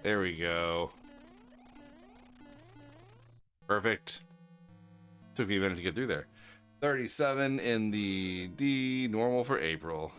There we go. Perfect. Took me a minute to get through there. 37 in the D, normal for April.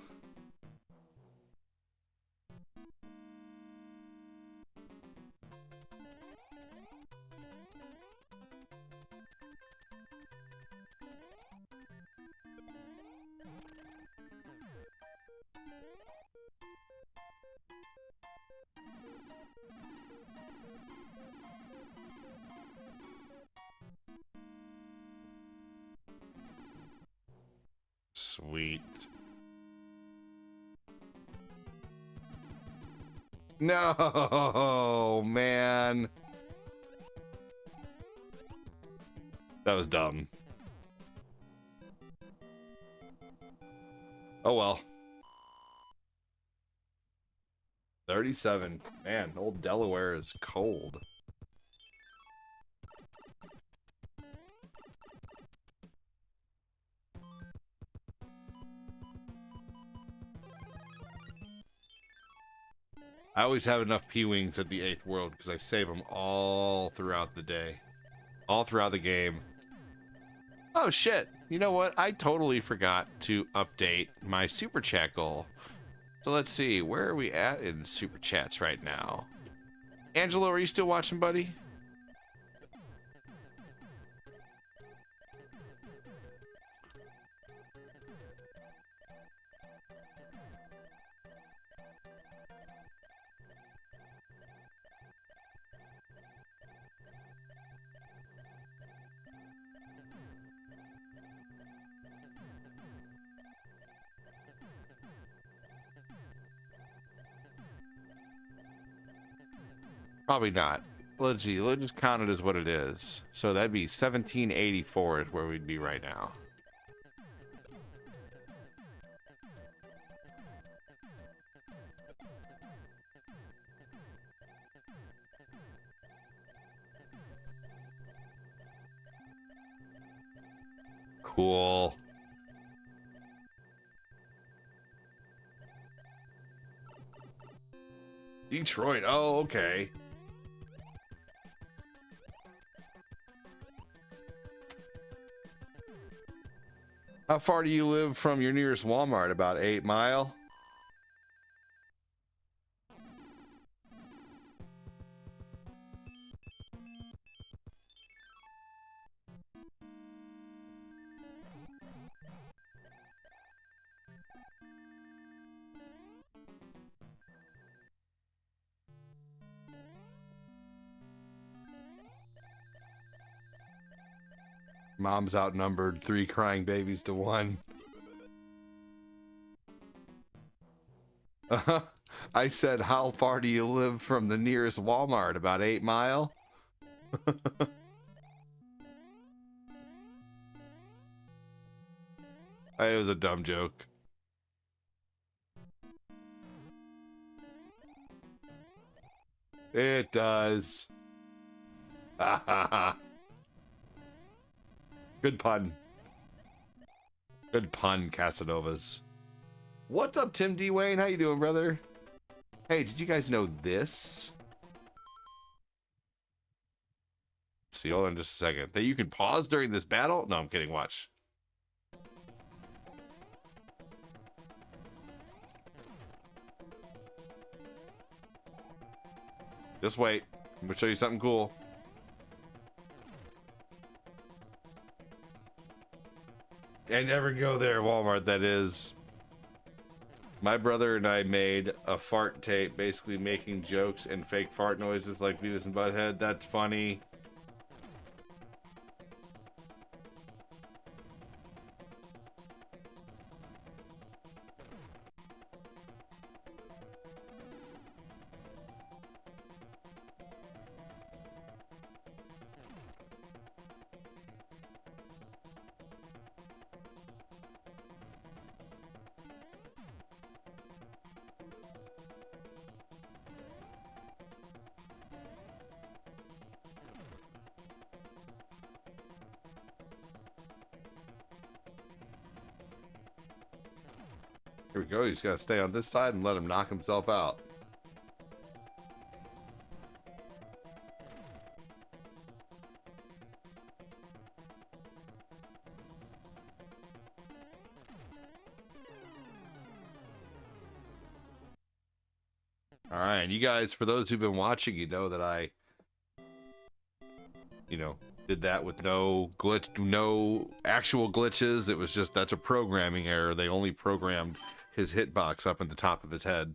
Sweet. No, man. That was dumb. Oh well. 37. Man, old Delaware is cold. I always have enough P-Wings at the 8th world because I save them all throughout the day. All throughout the game. Oh shit, you know what? I totally forgot to update my Super Chat goal. So let's see, where are we at in Super Chats right now? Angelo, are you still watching, buddy? Probably not. Let's see. Let's just count it as what it is. So that'd be 1784 is where we'd be right now. Cool. Detroit. Oh, okay. How far do you live from your nearest Walmart? About 8 miles. Mom's outnumbered 3 crying babies to 1. I said, how far do you live from the nearest Walmart? About 8 miles. It was a dumb joke. It does. Ha ha ha. Good pun. Good pun, Casanovas. What's up, Tim D. Wayne? How you doing, brother? Hey, did you guys know this? Let's see, hold on just a second. That you can pause during this battle? No, I'm kidding. Watch. Just wait. I'm gonna show you something cool. I never go there, Walmart, that is. My brother and I made a fart tape basically making jokes and fake fart noises like Beavis and Butthead. That's funny. Here we go. You just gotta stay on this side and let him knock himself out. All right, and you guys, for those who've been watching, you know that I, did that with no glitch, no actual glitches. It was just, that's a programming error. They only programmed his hitbox up in the top of his head.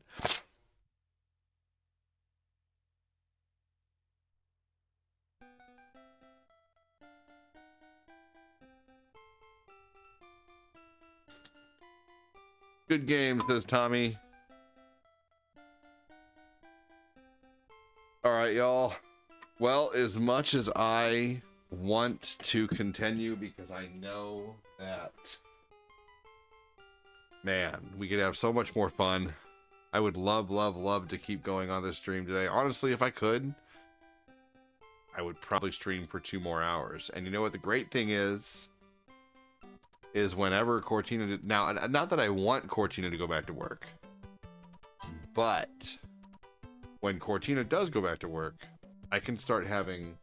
Good game, says Tommy. All right, y'all. Well, as much as I want to continue, because I know that, man, we could have so much more fun. I would love, love, love to keep going on this stream today. Honestly, if I could, I would probably stream for 2 more hours. And you know what the great thing is whenever Cortina now, not that I want Cortina to go back to work, but when Cortina does go back to work, I can start having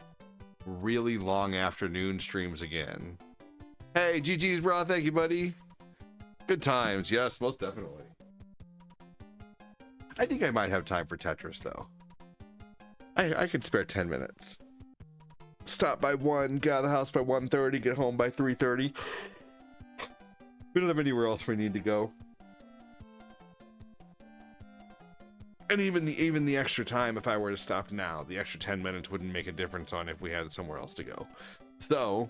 really long afternoon streams again. Hey, GG's, bro. Thank you, buddy. Good times. Yes, most definitely. I think I might have time for Tetris, though. I could spare 10 minutes. Stop by 1, get out of the house by 1:30, get home by 3:30. We don't have anywhere else we need to go. And even the extra time, if I were to stop now, the extra 10 minutes wouldn't make a difference on if we had somewhere else to go. So,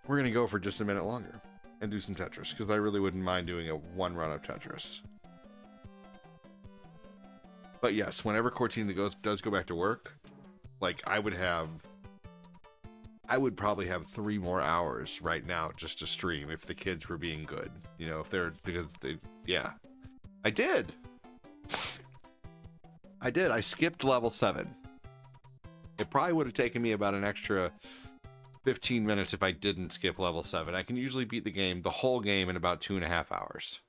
we're going to go for just a minute longer and do some Tetris, because I really wouldn't mind doing a 1 run of Tetris. But yes, whenever Cortina does go back to work, like, I would probably have 3 more hours right now just to stream if the kids were being good. Yeah. I did! I skipped level 7. It probably would have taken me about an extra 15 minutes if I didn't skip level 7. I can usually beat the whole game in about 2.5 hours.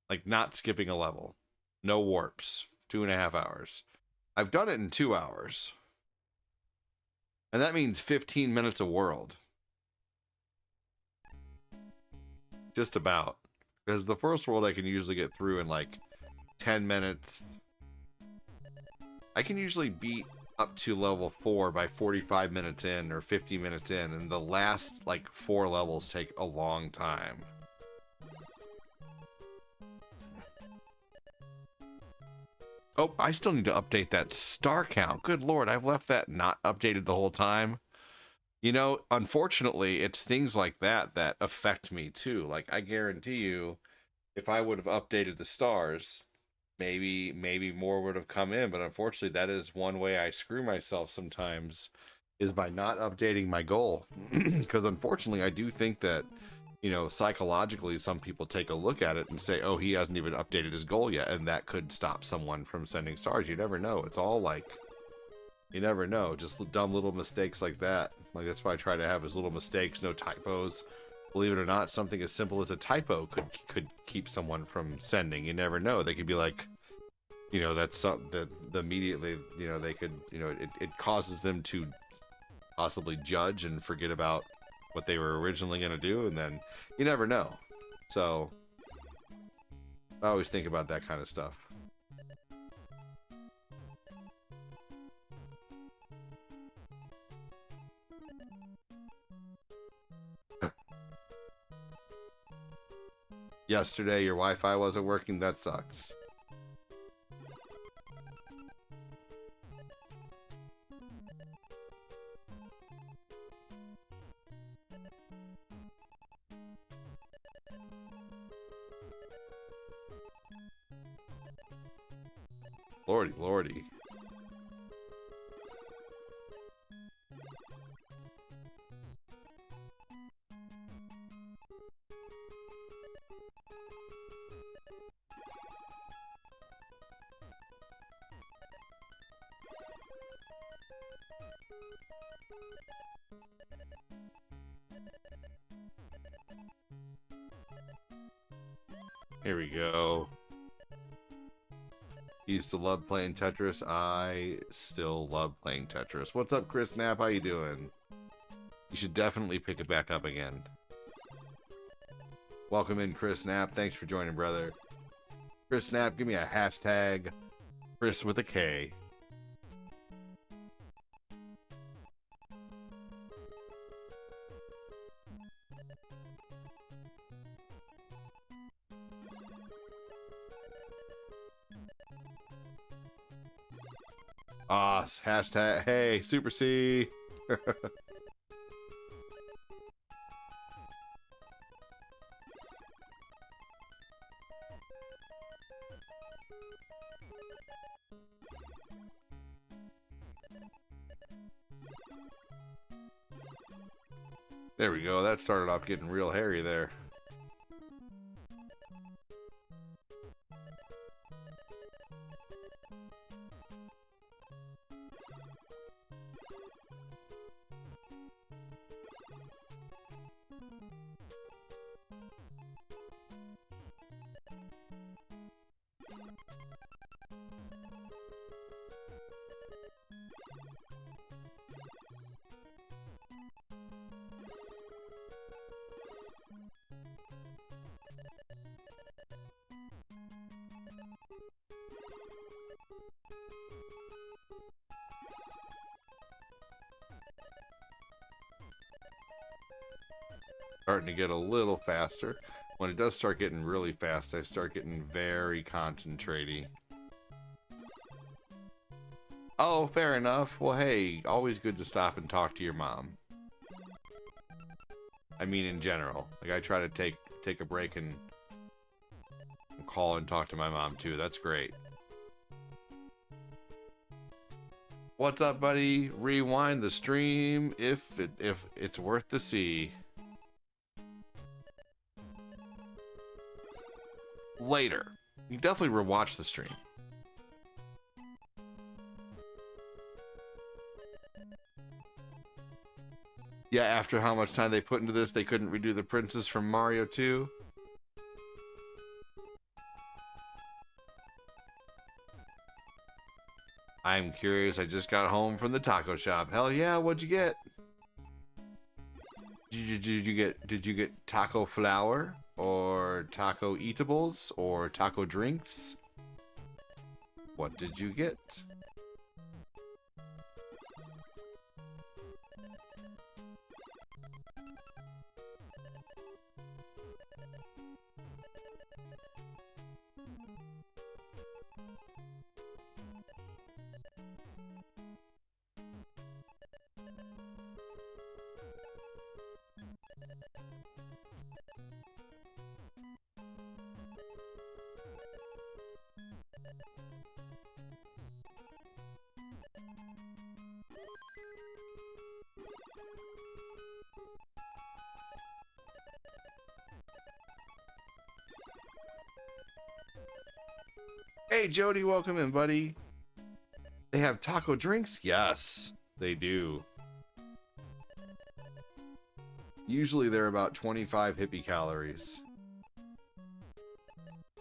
Like, not skipping a level. No warps. 2.5 hours. I've done it in 2 hours. And that means 15 minutes a world. Just about. Because the first world I can usually get through in like 10 minutes. I can usually beat up to level 4 by 45 minutes in or 50 minutes in. And the last like 4 levels take a long time. Oh, I still need to update that star count. Good lord, I've left that not updated the whole time. Unfortunately, it's things like that that affect me too. Like, I guarantee you, if I would have updated the stars, maybe more would have come in. But unfortunately, that is one way I screw myself sometimes, is by not updating my goal. Because unfortunately, I do think that you know, psychologically, some people take a look at it and say, oh, he hasn't even updated his goal yet, and that could stop someone from sending stars. You never know. It's all like, you never know. Just dumb little mistakes like that. Like, that's why I try to have as little mistakes, no typos. Believe it or not, something as simple as a typo could keep someone from sending. You never know. They could be like, you know, that's something that immediately, you know, they could, you know, it causes them to possibly judge and forget about what they were originally going to do, and then you never know. So I always think about that kind of stuff. Yesterday your Wi-Fi wasn't working. That sucks. Lordy, lordy. Here we go. Used to love playing Tetris. I still love playing Tetris. What's up, Chris Knapp? How you doing? You should definitely pick it back up again. Welcome in, Chris Knapp. Thanks for joining, brother. Chris Knapp, give me a hashtag. Chris with a K. Hashtag, hey, Super C. There we go. That started off getting real hairy there. Starting to get a little faster. When it does start getting really fast, I start getting very concentraty. Oh, fair enough. Well, hey, always good to stop and talk to your mom. I mean, in general. Like, I try to take a break and call and talk to my mom, too. That's great. What's up, buddy? Rewind the stream if it's worth the see. Later. You definitely rewatch the stream. Yeah, after how much time they put into this, they couldn't redo the princess from Mario 2. I'm curious, I just got home from the taco shop. Hell yeah, what'd you get? Did you get taco flour? Or taco eatables? Or taco drinks? What did you get? Hey, Jody, welcome in, buddy. They have taco drinks? Yes, they do. Usually they're about 25 hippie calories.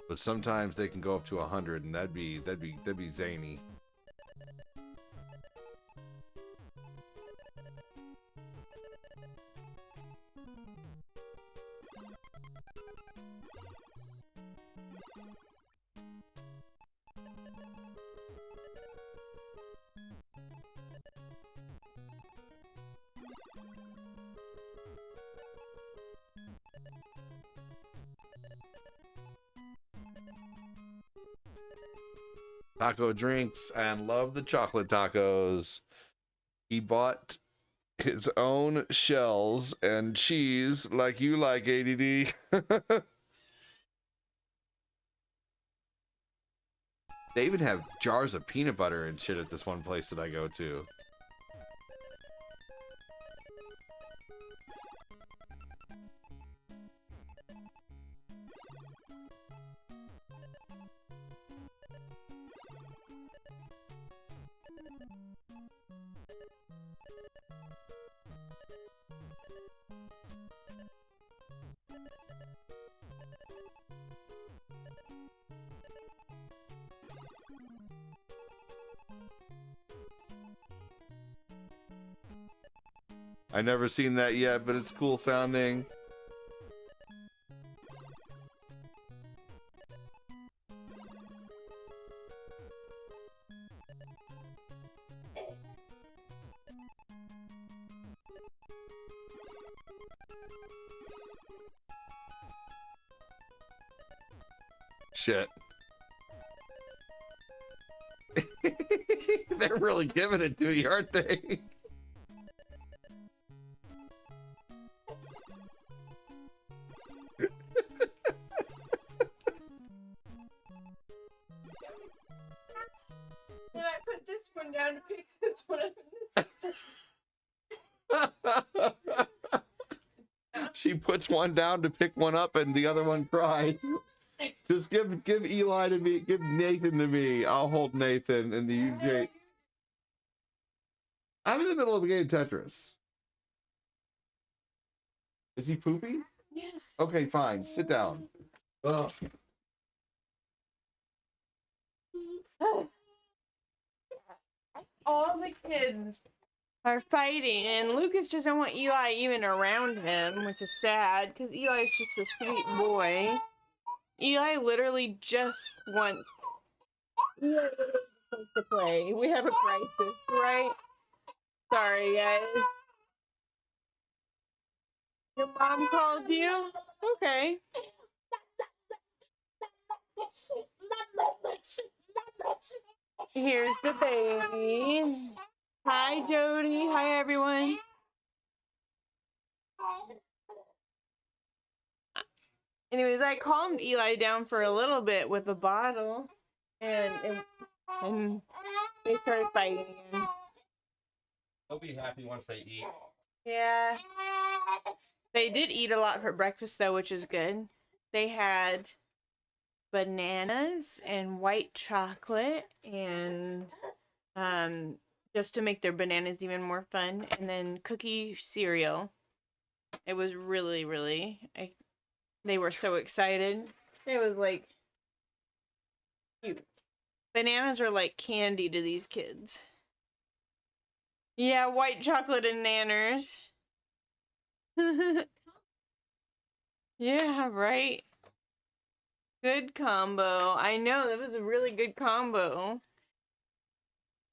But sometimes they can go up to 100, and that'd be zany. Taco drinks and love the chocolate tacos. He bought his own shells and cheese like you like, ADD. They even have jars of peanut butter and shit at this one place that I go to. I never seen that yet, but it's cool sounding. Shit. They're really giving it to you, aren't they? Then I put this one down to pick this one up. She puts one down to pick one up, and the other one cries. Just give Eli to me, give Nathan to me. I'll hold Nathan, and you Jake. I'm in the middle of a game of Tetris. Is he poopy? Yes. Okay, fine. Sit down. Ugh. All the kids are fighting, and Lucas doesn't want Eli even around him, which is sad because Eli's just a sweet boy. Eli literally just wants to play. We have a crisis, right? Sorry, guys. Your mom called you? Okay. Here's the baby. Hi, Jody. Hi, everyone. Anyways, I calmed Eli down for a little bit with a bottle, and they started fighting again. They'll be happy once they eat. Yeah. They did eat a lot for breakfast, though, which is good. They had bananas and white chocolate, and just to make their bananas even more fun, and then cookie cereal. It was really, really... They were so excited. It was like cute. Bananas are like candy to these kids. Yeah, white chocolate and nanners. Yeah, right? Good combo. I know, that was a really good combo.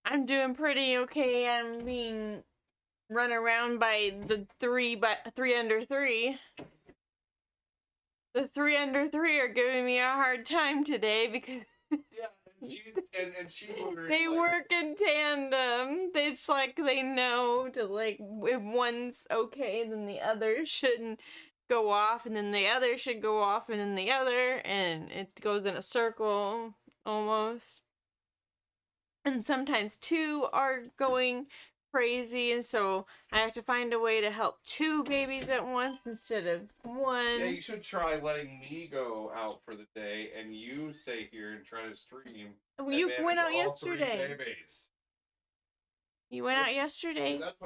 I'm doing pretty okay. I'm being run around by the 3 under 3. The 3 under 3 are giving me a hard time today because they work in tandem. It's like they know to, like, if one's okay, then the other shouldn't go off, and then the other should go off, and then the other, and it goes in a circle almost. And sometimes 2 are going crazy, and so I have to find a way to help 2 babies at once instead of 1. Yeah, you should try letting me go out for the day and you stay here and try to stream. Well, you and went out manage all 3 yesterday. babies. You went out yesterday. That's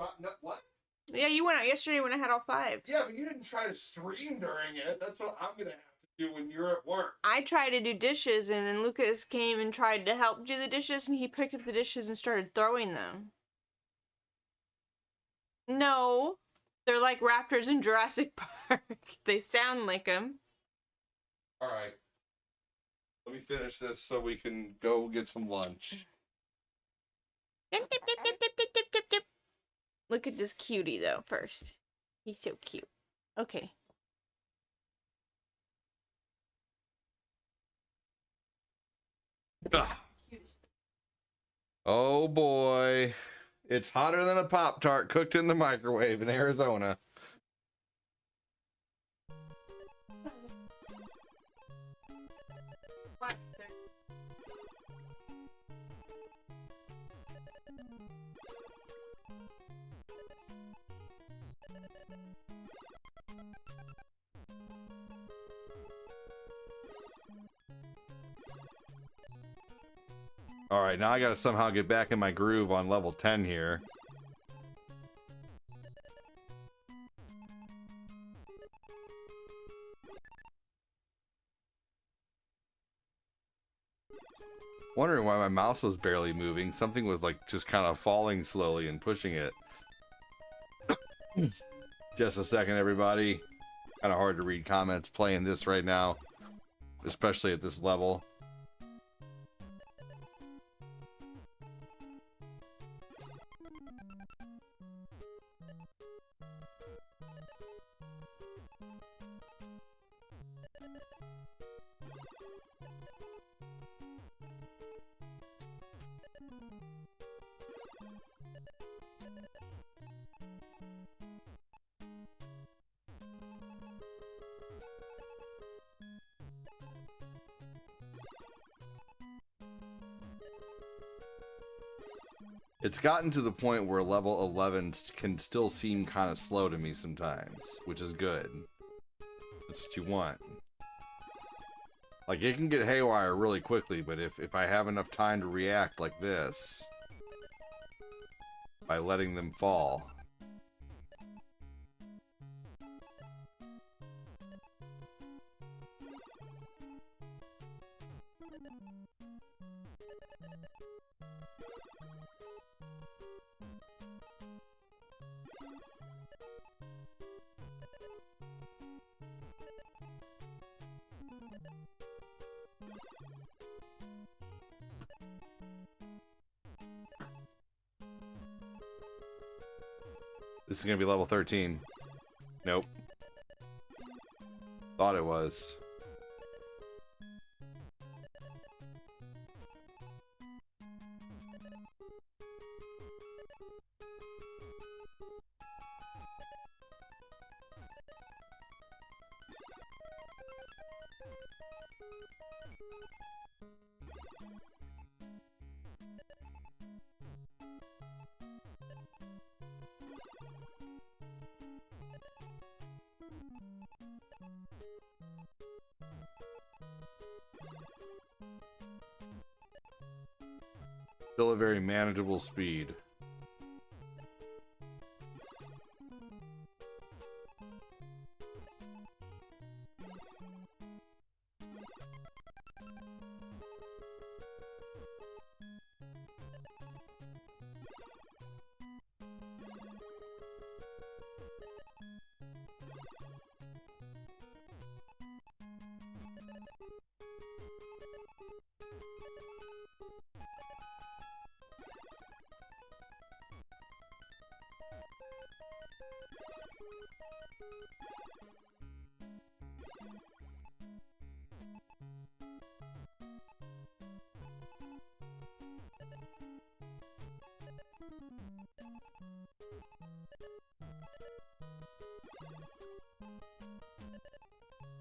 what? Yeah, you went out yesterday when I had all 5. Yeah, but you didn't try to stream during it. That's what I'm gonna have to do when you're at work. I tried to do dishes, and then Lucas came and tried to help do the dishes, and he picked up the dishes and started throwing them. No, they're like raptors in Jurassic Park. They sound like them. All right. Let me finish this so we can go get some lunch. Dip, dip, dip, dip, dip, dip, dip, dip, dip. Look at this cutie, though, first. He's so cute. Okay. Ugh. Oh boy. It's hotter than a Pop-Tart cooked in the microwave in Arizona. Alright, now I gotta somehow get back in my groove on level 10 here. Wondering why my mouse was barely moving. Something was like just kind of falling slowly and pushing it. Just a second, everybody. Kind of hard to read comments playing this right now, especially at this level. It's gotten to the point where level 11 can still seem kind of slow to me sometimes, which is good. That's what you want. Like, it can get haywire really quickly, but if I have enough time to react like this, by letting them fall. This is gonna be level 13. Nope. Thought it was. Still a very manageable speed.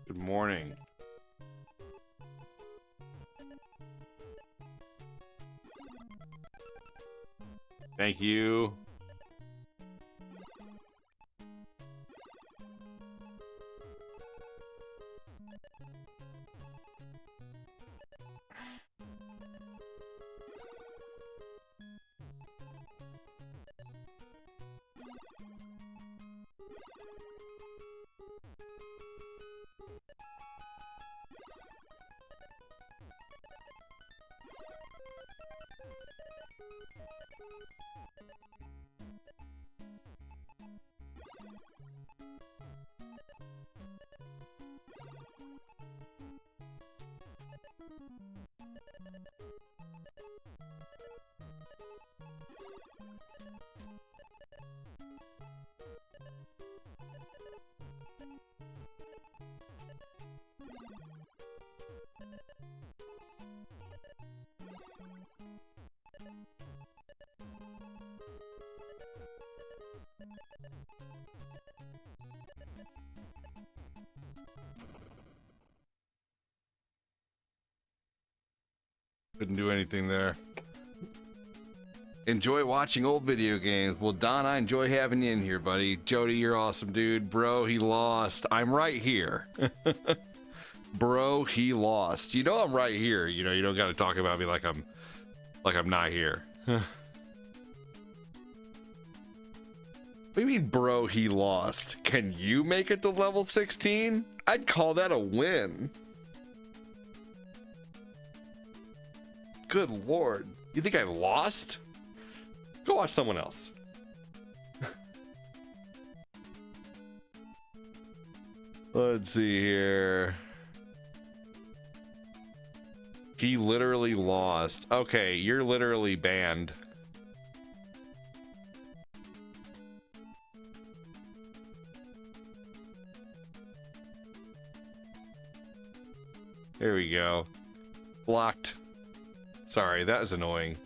Good morning. Thank you. Couldn't do anything there. Enjoy watching old video games. Well, Don, I enjoy having you in here, buddy. Jody, you're awesome, dude. Bro, he lost. I'm right here. Bro, he lost. You know I'm right here. You know, you don't got to talk about me like I'm not here. What do you mean, bro, he lost? Can you make it to level 16? I'd call that a win. Good lord. You think I lost? Go watch someone else. Let's see here. He literally lost. Okay, you're literally banned. There we go. Blocked. Sorry, that was annoying.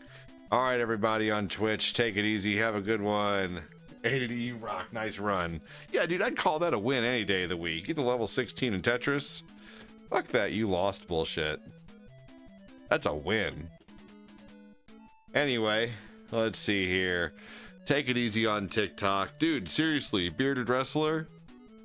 All right, everybody on Twitch, take it easy. Have a good one. A rock, nice run. Yeah, dude, I'd call that a win any day of the week. Get to level 16 in Tetris. Fuck that, you lost bullshit. That's a win. Anyway, let's see here. Take it easy on TikTok. Dude, seriously, Bearded Wrestler?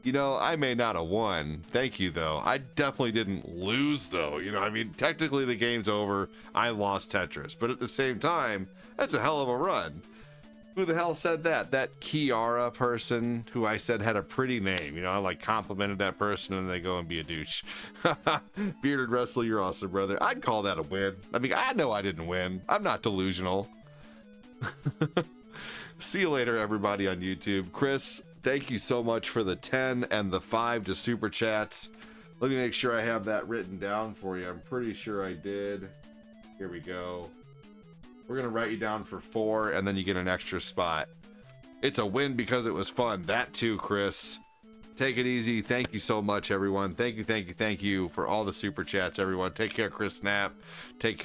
You know, I may not have won. Thank you, though. I definitely didn't lose, though. You know, I mean, technically the game's over. I lost Tetris. But at the same time, that's a hell of a run. Who the hell said that? That Kiara person who I said had a pretty name. You know, I like complimented that person and they go and be a douche. Bearded Wrestler, you're awesome, brother. I'd call that a win. I mean, I know I didn't win. I'm not delusional. See you later, everybody on YouTube. Chris, thank you so much for the 10 and the 5 to super chats. Let me make sure I have that written down for you. I'm pretty sure I did. Here we go. We're going to write you down for 4 and then you get an extra spot. It's a win because it was fun. That too, Chris. Take it easy. Thank you so much, everyone. Thank you for all the super chats, everyone. Take care, Chris Knapp. Take care.